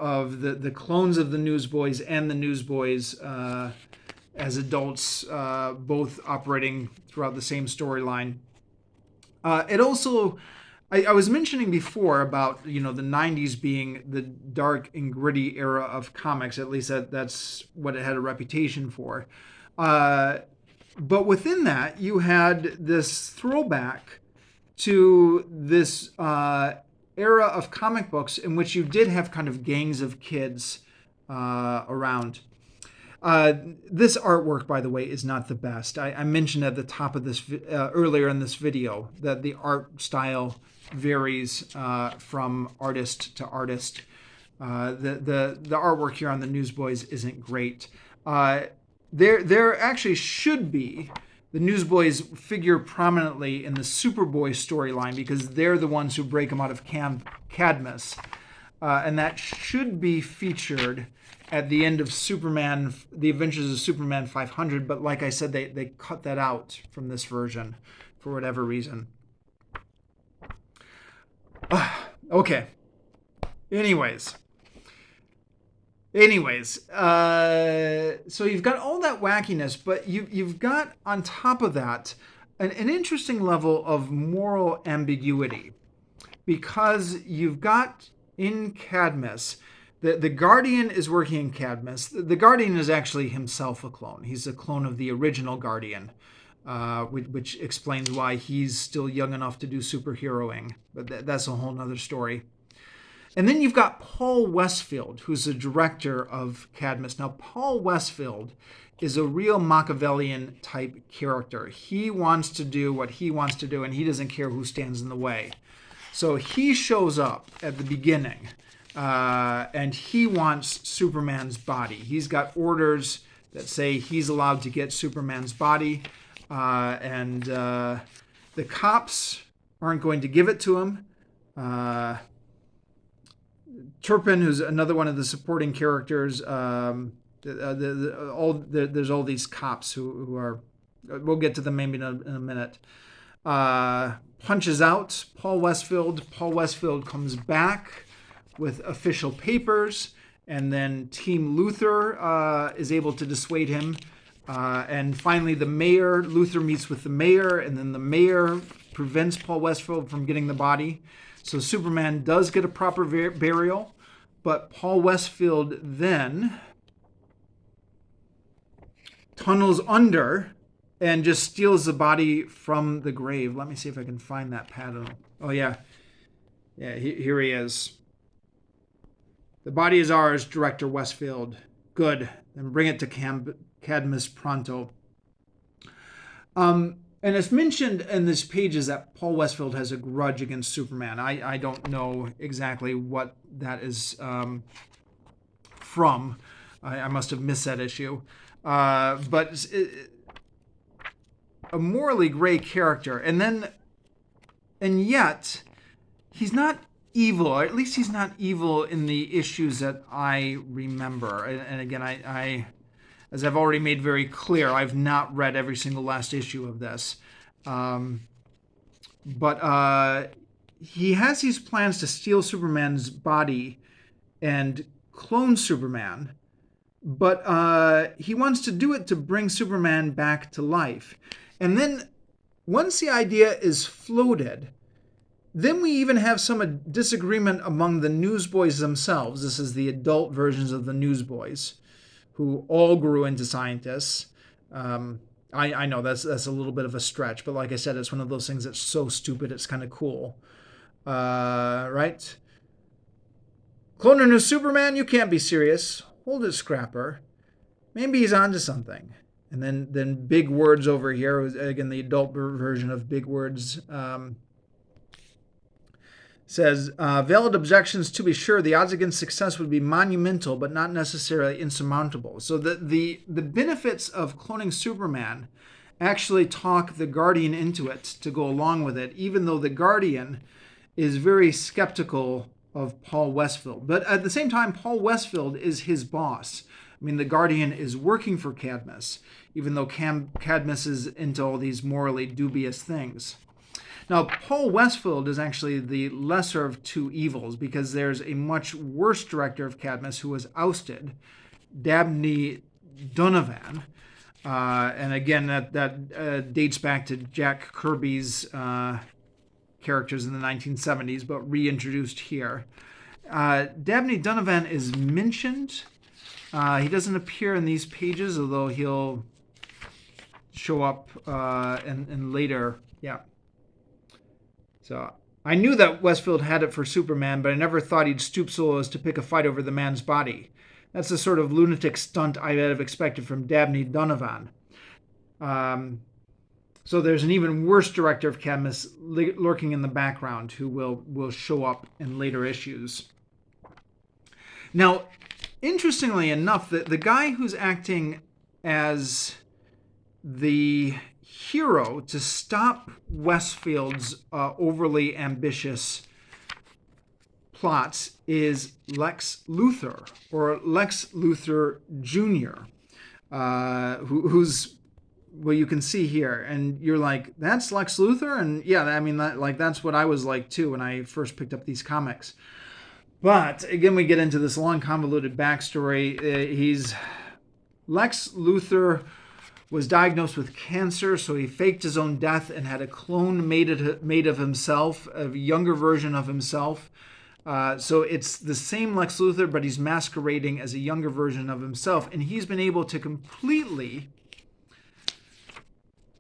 the clones of the Newsboys and the Newsboys as adults, both operating throughout the same storyline. It also, I was mentioning before about the 90s being the dark and gritty era of comics. At least that's what it had a reputation for. But within that, you had this throwback to this era of comic books in which you did have kind of gangs of kids around. This artwork, by the way, is not the best. I mentioned at the top of this earlier in this video that the art style varies from artist to artist. The artwork here on the Newsboys isn't great. There actually should be. The Newsboys figure prominently in the Superboy storyline because they're the ones who break them out of Cadmus. And that should be featured at the end of Superman, The Adventures of Superman 500. But like I said, they cut that out from this version for whatever reason. Okay. Anyways, so you've got all that wackiness, but you've got on top of that an interesting level of moral ambiguity, because you've got in Cadmus, the Guardian is working in Cadmus. The Guardian is actually himself a clone. He's a clone of the original Guardian, which explains why he's still young enough to do superheroing, but that's a whole nother story. And then you've got Paul Westfield, who's the director of Cadmus. Now, Paul Westfield is a real Machiavellian type character. He wants to do what he wants to do, and he doesn't care who stands in the way. So he shows up at the beginning, and he wants Superman's body. He's got orders that say he's allowed to get Superman's body, and the cops aren't going to give it to him. Turpin, who's another one of the supporting characters, there's all these cops who are, we'll get to them maybe in a minute, punches out Paul Westfield. Paul Westfield comes back with official papers, and then Team Luthor is able to dissuade him. And finally, Luthor meets with the mayor, and then the mayor prevents Paul Westfield from getting the body. So Superman does get a proper burial, but Paul Westfield then tunnels under and just steals the body from the grave. Let me see if I can find that pattern. Oh, yeah. Yeah, here he is. The body is ours, Director Westfield. Good. Then bring it to Cadmus pronto. And it's mentioned in this pages that Paul Westfield has a grudge against Superman. I don't know exactly what that is from. I must have missed that issue. But a morally gray character. And yet, he's not evil, or at least he's not evil in the issues that I remember. And again, I as I've already made very clear, I've not read every single last issue of this. But he has these plans to steal Superman's body and clone Superman. But he wants to do it to bring Superman back to life. And then once the idea is floated, then we even have some disagreement among the newsboys themselves. This is the adult versions of the newsboys, who all grew into scientists. I know that's a little bit of a stretch, but like I said, it's one of those things that's so stupid it's kind of cool. Right? Cloning a Superman? You can't be serious. Hold it, Scrapper. Maybe he's onto something. And then big words over here. Again, the adult version of big words says, valid objections to be sure. The odds against success would be monumental, but not necessarily insurmountable. So the benefits of cloning Superman actually talk the Guardian into it to go along with it, even though the Guardian is very skeptical of Paul Westfield. But at the same time, Paul Westfield is his boss. I mean, the Guardian is working for Cadmus, even though Cadmus is into all these morally dubious things. Now, Paul Westfield is actually the lesser of two evils, because there's a much worse director of Cadmus who was ousted, Dabney Donovan. And again, that dates back to Jack Kirby's characters in the 1970s, but reintroduced here. Dabney Donovan is mentioned. He doesn't appear in these pages, although he'll show up in later. Yeah. So I knew that Westfield had it for Superman, but I never thought he'd stoop so low as to pick a fight over the man's body. That's the sort of lunatic stunt I'd have expected from Dabney Donovan. So there's an even worse director of Cadmus lurking in the background who will show up in later issues. Now, interestingly enough, the guy who's acting as the hero to stop Westfield's overly ambitious plots is Lex Luthor, or Lex Luthor Jr., who's, well, you can see here, and you're like, that's Lex Luthor? And yeah, I mean, that's what I was like too when I first picked up these comics. But again, we get into this long, convoluted backstory. Lex Luthor was diagnosed with cancer, so he faked his own death and had a clone made of himself, a younger version of himself. So it's the same Lex Luthor, but he's masquerading as a younger version of himself. And he's been able to completely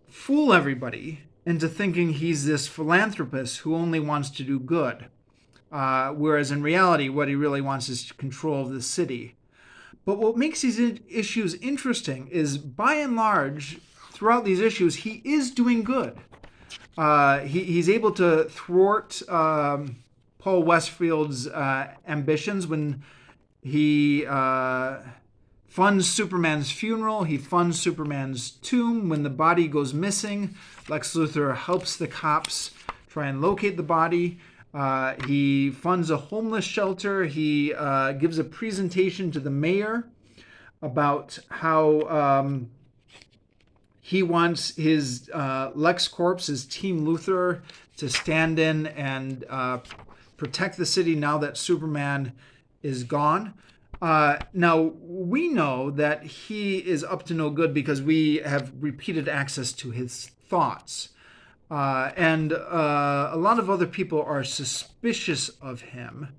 fool everybody into thinking he's this philanthropist who only wants to do good. Whereas in reality, what he really wants is control of the city. But what makes these issues interesting is, by and large, throughout these issues, he is doing good. He's able to thwart Paul Westfield's ambitions when he funds Superman's funeral. He funds Superman's tomb. When the body goes missing, Lex Luthor helps the cops try and locate the body. He funds a homeless shelter. He gives a presentation to the mayor about how he wants his LexCorp, his Team Luthor, to stand in and protect the city now that Superman is gone. Now, we know that he is up to no good because we have repeated access to his thoughts. And a lot of other people are suspicious of him.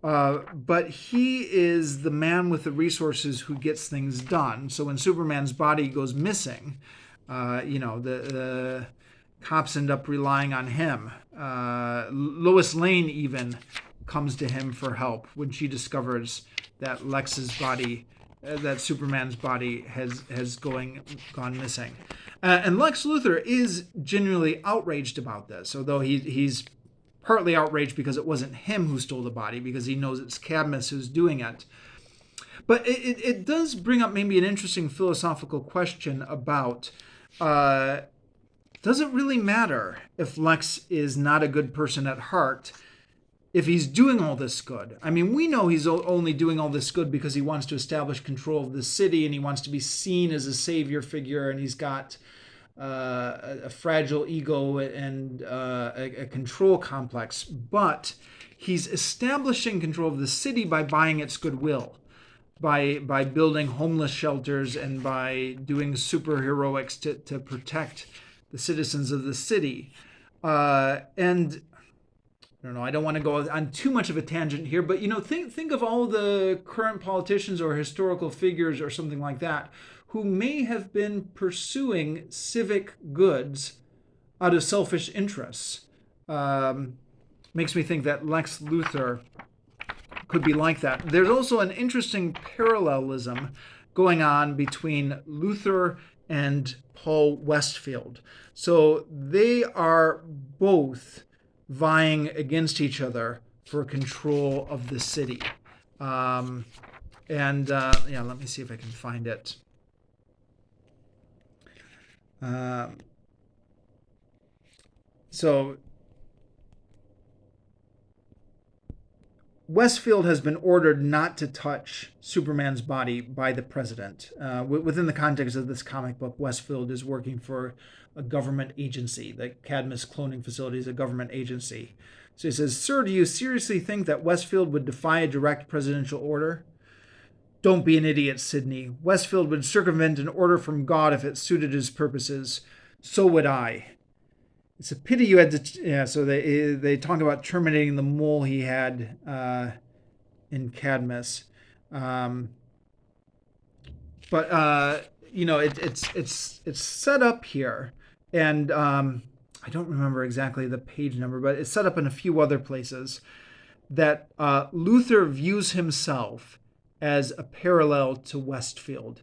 But he is the man with the resources who gets things done. So when Superman's body goes missing, the cops end up relying on him. Lois Lane even comes to him for help when she discovers that Lex's body, that Superman's body has gone missing. And Lex Luthor is genuinely outraged about this, although he's partly outraged because it wasn't him who stole the body, because he knows it's Cadmus who's doing it. But it does bring up maybe an interesting philosophical question about, does it really matter if Lex is not a good person at heart if he's doing all this good? I mean, we know he's only doing all this good because he wants to establish control of the city, and he wants to be seen as a savior figure, and he's got a fragile ego and a control complex. But he's establishing control of the city by buying its goodwill, by building homeless shelters, and by doing superheroics to protect the citizens of the city. And I don't know, I don't want to go on too much of a tangent here, but think of all the current politicians or historical figures or something like that who may have been pursuing civic goods out of selfish interests. Makes me think that Lex Luthor could be like that. There's also an interesting parallelism going on between Luthor and Paul Westfield. So they are both vying against each other for control of the city. Let me see if I can find it. So Westfield has been ordered not to touch Superman's body by the president. Within the context of this comic book, Westfield is working for a government agency. The Cadmus cloning facility is a government agency. So he says, "Sir, do you seriously think that Westfield would defy a direct presidential order? Don't be an idiot, Sidney. Westfield would circumvent an order from God if it suited his purposes. So would I. It's a pity you had to..." Yeah, so they talk about terminating the mole he had in Cadmus. It's set up here, and I don't remember exactly the page number, but it's set up in a few other places that Luthor views himself as a parallel to Westfield.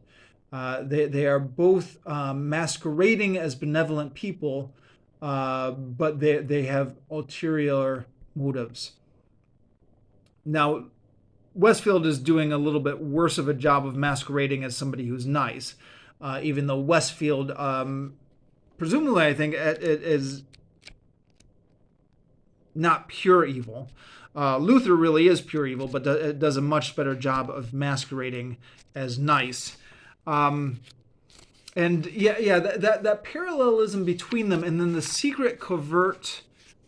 They are both masquerading as benevolent people, but they have ulterior motives. Now, Westfield is doing a little bit worse of a job of masquerading as somebody who's nice, even though Westfield, presumably, I think, it is not pure evil. Luthor really is pure evil, but it does a much better job of masquerading as nice. That parallelism between them, and then the secret covert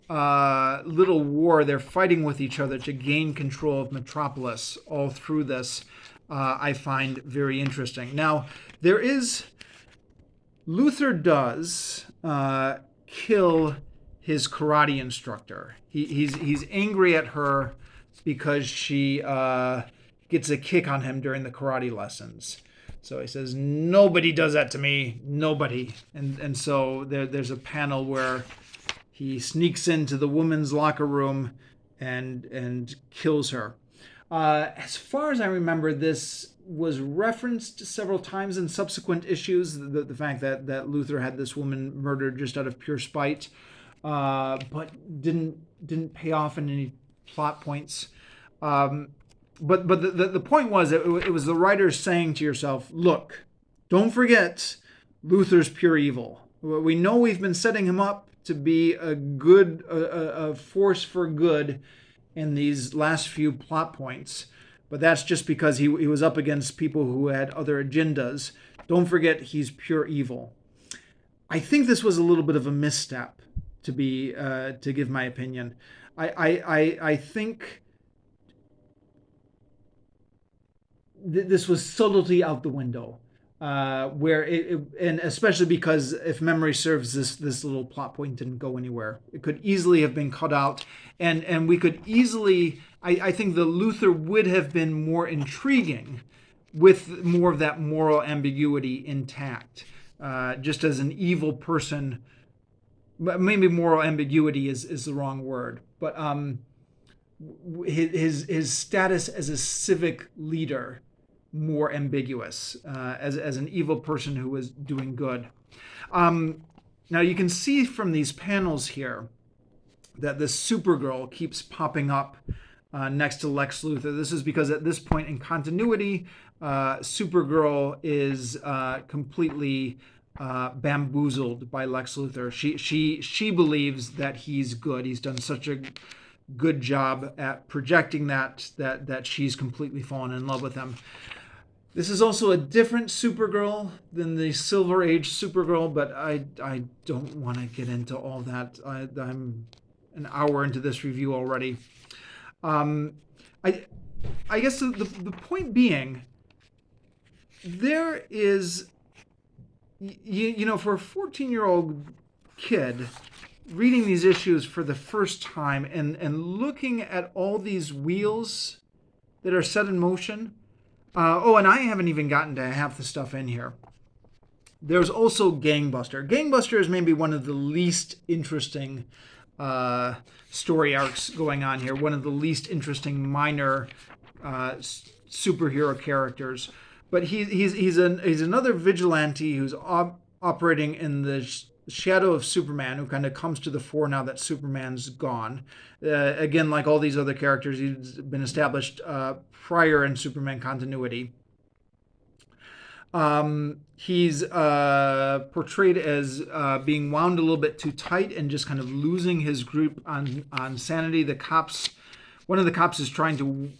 little war they're fighting with each other to gain control of Metropolis all through this, I find very interesting. Now, Luthor does kill his karate instructor. He's angry at her because she gets a kick on him during the karate lessons. So he says, "Nobody does that to me, nobody." And so there's a panel where he sneaks into the women's locker room and kills her. As far as I remember, this was referenced several times in subsequent issues, the fact that Luthor had this woman murdered just out of pure spite, but didn't pay off in any plot points. But the point was, it was the writers saying to yourself, look, don't forget Luthor's pure evil. We know we've been setting him up to be a force for good in these last few plot points, but that's just because he was up against people who had other agendas. Don't forget he's pure evil. I think this was a little bit of a misstep, to give my opinion. I think this was subtlety out the window, and especially because, if memory serves, this little plot point didn't go anywhere. It could easily have been cut out, and we could easily. I think the Luthor would have been more intriguing with more of that moral ambiguity intact, just as an evil person. Maybe moral ambiguity is the wrong word, but his status as a civic leader more ambiguous, as an evil person who was doing good. Now you can see from these panels here that this Supergirl keeps popping up next to Lex Luthor. This is because at this point in continuity, Supergirl is completely bamboozled by Lex Luthor. She believes that he's good. He's done such a good job at projecting that she's completely fallen in love with him. This is also a different Supergirl than the Silver Age Supergirl, but I don't want to get into all that. I'm an hour into this review already. I guess the point being, there is, you know, for a 14-year-old kid reading these issues for the first time and looking at all these wheels that are set in motion. And I haven't even gotten to half the stuff in here. There's also Gangbuster. Gangbuster is maybe one of the least interesting story arcs going on here. One of the least interesting minor superhero characters. But he's another vigilante who's operating in the shadow of Superman, who kind of comes to the fore now that Superman's gone. Again, like all these other characters, he's been established prior in Superman continuity. He's portrayed as being wound a little bit too tight and just kind of losing his grip on sanity. One of the cops is trying to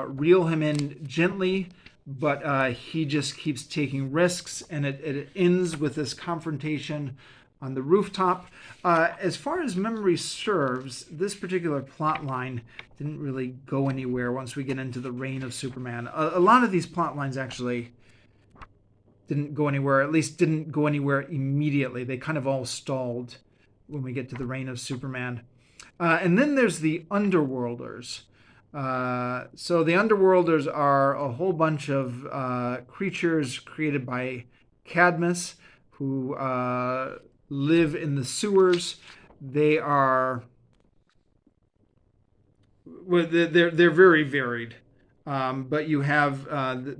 reel him in gently, but he just keeps taking risks, and it ends with this confrontation on the rooftop. As far as memory serves, this particular plot line didn't really go anywhere once we get into the reign of Superman. A lot of these plot lines actually didn't go anywhere, at least didn't go anywhere immediately. They kind of all stalled when we get to the reign of Superman. And then there's the Underworlders. So the Underworlders are a whole bunch of creatures created by Cadmus who live in the sewers. They are, well, they're very varied. But you have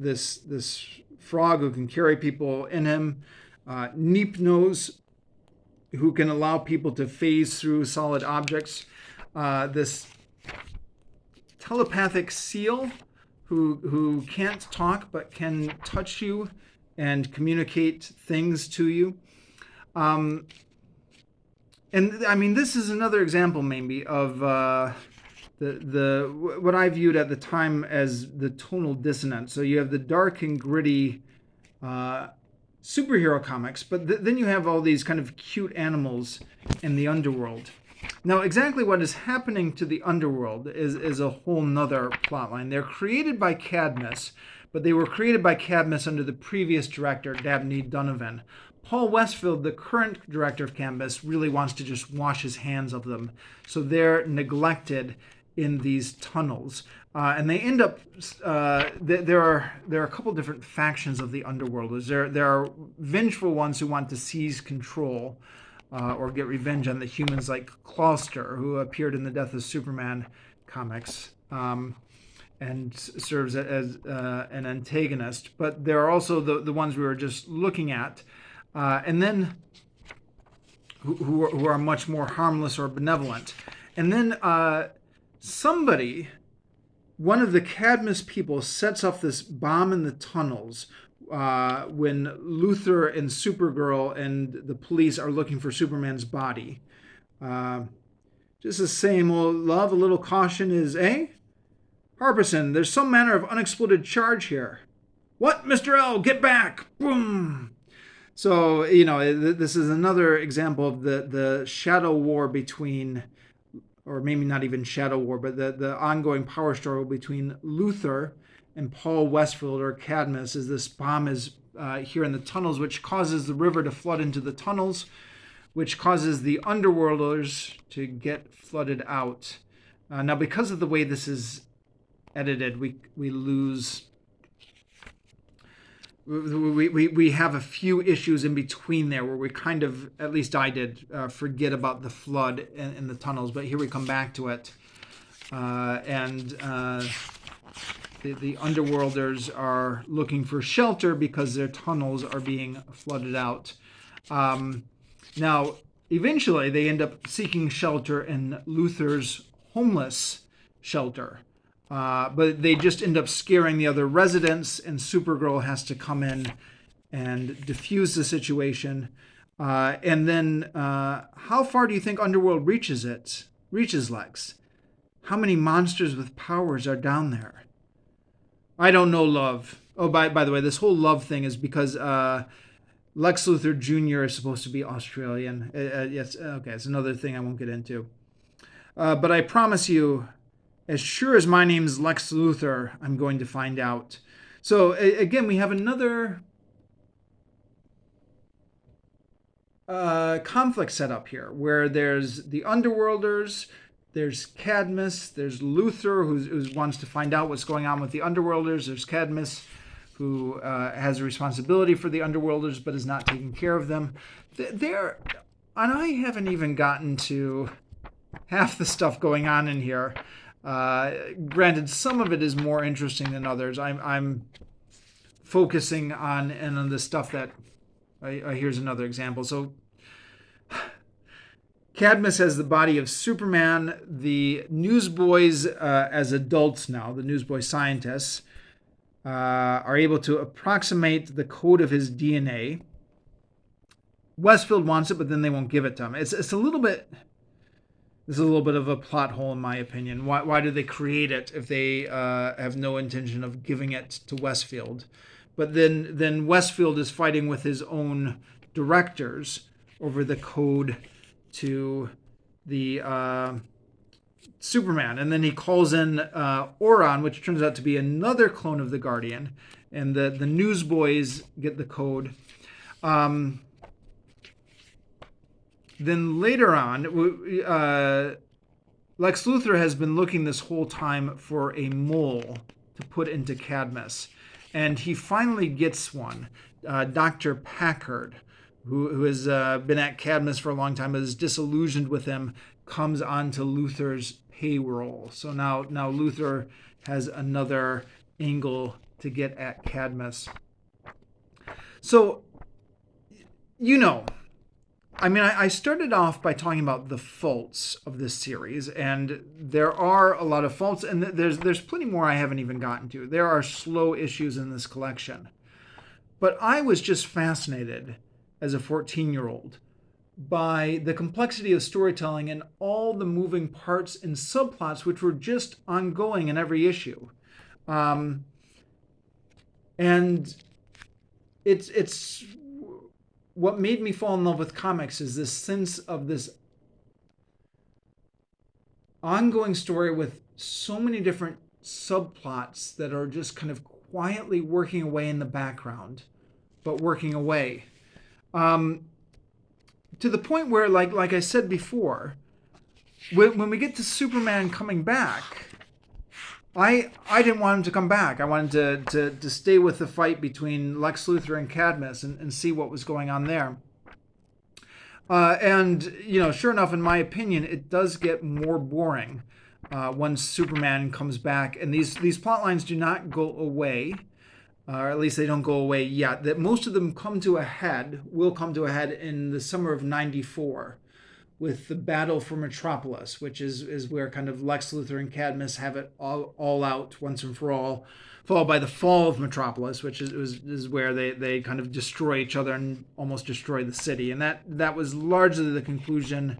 this frog who can carry people in him, Neepnose, who can allow people to phase through solid objects, this telepathic seal who can't talk but can touch you and communicate things to you. And I mean, this is another example maybe of the what I viewed at the time as the tonal dissonance. So you have the dark and gritty superhero comics, but then you have all these kind of cute animals in the underworld. Now, exactly what is happening to the underworld is a whole nother plotline. They're created by Cadmus, but they were created by Cadmus under the previous director, Dabney Donovan. Paul Westfield, the current director of Cadmus, really wants to just wash his hands of them. So they're neglected in these tunnels. And they end up, there are a couple different factions of the underworlders. There are vengeful ones who want to seize control or get revenge on the humans, like Clawster, who appeared in the Death of Superman comics and serves as an antagonist. But there are also the ones we were just looking at, and then who are much more harmless or benevolent. And then one of the Cadmus people sets off this bomb in the tunnels when Luthor and Supergirl and the police are looking for Superman's body. Just the same old love, a little caution is, eh? Harpison, there's some manner of unexploded charge here. What, Mr. L? Get back! Boom! So, you know, this is another example of the shadow war between, or maybe not even shadow war, but the ongoing power struggle between Luthor and Paul Westfield, or Cadmus, as this bomb is here in the tunnels, which causes the river to flood into the tunnels, which causes the underworlders to get flooded out. Now, because of the way this is edited, we lose... We have a few issues in between there where we kind of, at least I did, forget about the flood in the tunnels. But here we come back to it. and the underworlders are looking for shelter because their tunnels are being flooded out. Now, eventually, they end up seeking shelter in Luther's homeless shelter. But they just end up scaring the other residents, and Supergirl has to come in and diffuse the situation. And then, how far do you think Underworld reaches Lex? How many monsters with powers are down there? I don't know, Love. Oh, by the way, this whole Love thing is because Lex Luthor Jr. is supposed to be Australian. Yes, okay, it's another thing I won't get into. But I promise you, as sure as my name's Lex Luthor, I'm going to find out. So again, we have another conflict set up here, where there's the Underworlders, there's Cadmus, there's Luthor, who wants to find out what's going on with the Underworlders. There's Cadmus, who has a responsibility for the Underworlders but is not taking care of them. And I haven't even gotten to half the stuff going on in here. Granted, some of it is more interesting than others. I'm focusing on the stuff that... here's another example. So Cadmus has the body of Superman. The newsboys, as adults now, the newsboy scientists, are able to approximate the code of his DNA. Westfield wants it, but then they won't give it to him. It's a little bit... This is a little bit of a plot hole, in my opinion. Why do they create it if they have no intention of giving it to Westfield? But then Westfield is fighting with his own directors over the code to the Superman. And then he calls in Oron, which turns out to be another clone of the Guardian. And the newsboys get the code. Then later on, Lex Luthor has been looking this whole time for a mole to put into Cadmus. And he finally gets one. Dr. Packard, who has been at Cadmus for a long time, is disillusioned with him, comes onto Luthor's payroll. So now Luthor has another angle to get at Cadmus. So, I started off by talking about the faults of this series, and there are a lot of faults, and there's plenty more I haven't even gotten to. There are slow issues in this collection. But I was just fascinated as a 14-year-old by the complexity of storytelling and all the moving parts and subplots which were just ongoing in every issue. And it's what made me fall in love with comics is this sense of this ongoing story with so many different subplots that are just kind of quietly working away in the background, but working away. To the point where, like I said before, when we get to Superman coming back, I didn't want him to come back. I wanted to stay with the fight between Lex Luthor and Cadmus and see what was going on there. And sure enough, in my opinion, it does get more boring once Superman comes back. And these plot lines do not go away, or at least they don't go away yet. That most of them will come to a head in the summer of '94. With the battle for Metropolis, which is where kind of Lex Luthor and Cadmus have it all out once and for all, followed by the fall of Metropolis, which is where they kind of destroy each other and almost destroy the city. And that was largely the conclusion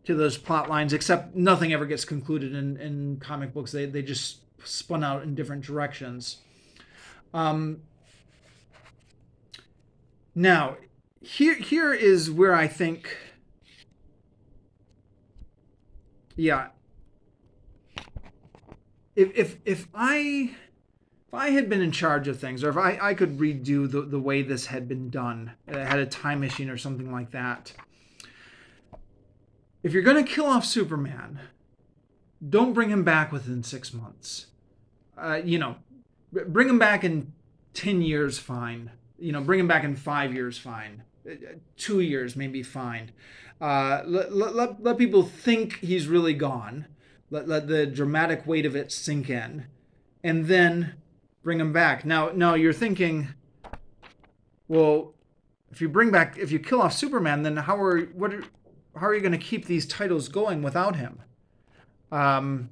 to those plot lines, except nothing ever gets concluded in comic books. They just spun out in different directions. Now, here is where I think... Yeah. If I had been in charge of things, or if I could redo the way this had been done, had a time machine or something like that. If you're going to kill off Superman, don't bring him back within 6 months. Bring him back in 10 years, fine. Bring him back in 5 years, fine. 2 years, maybe fine. Let people think he's really gone, Let the dramatic weight of it sink in, and then bring him back. Now you're thinking, well, if you kill off Superman, then how are you going to keep these titles going without him? Um,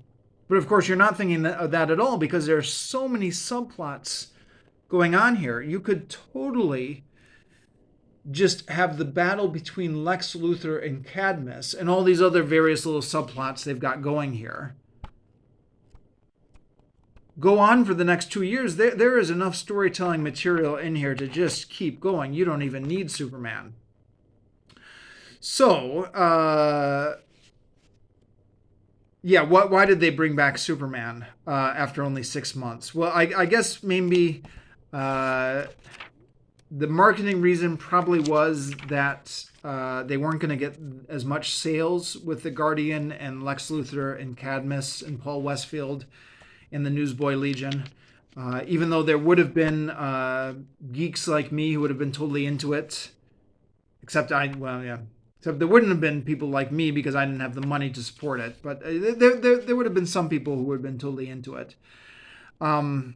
but of course, you're not thinking that at all, because there are so many subplots going on here. You could totally just have the battle between Lex Luthor and Cadmus and all these other various little subplots they've got going here go on for the next 2 years. There is enough storytelling material in here to just keep going. You don't even need Superman. So, yeah, why did they bring back Superman after only 6 months? Well, I guess maybe the marketing reason probably was that they weren't going to get as much sales with the Guardian and Lex Luthor and Cadmus and Paul Westfield in the Newsboy Legion. Even though there would have been geeks like me who would have been totally into it. Except there wouldn't have been people like me because I didn't have the money to support it. But there would have been some people who would have been totally into it. Who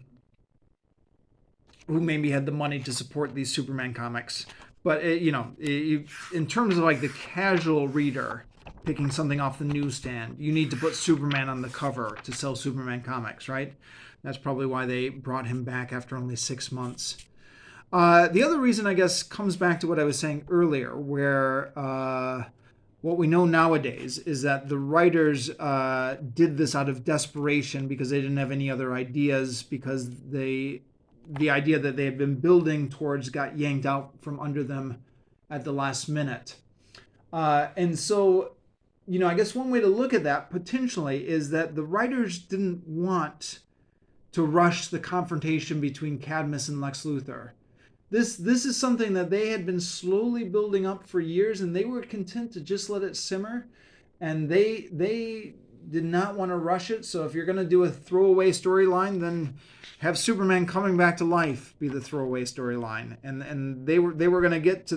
maybe had the money to support these Superman comics. But, in terms of like the casual reader picking something off the newsstand, you need to put Superman on the cover to sell Superman comics, right? That's probably why they brought him back after only 6 months. The other reason, I guess, comes back to what I was saying earlier, where what we know nowadays is that the writers did this out of desperation because they didn't have any other ideas, because the idea that they had been building towards got yanked out from under them at the last minute. And so, I guess one way to look at that potentially is that the writers didn't want to rush the confrontation between Cadmus and Lex Luthor. This is something that they had been slowly building up for years, and they were content to just let it simmer. And they did not want to rush it. So if you're going to do a throwaway storyline, then have Superman coming back to life be the throwaway storyline. And they were going to get to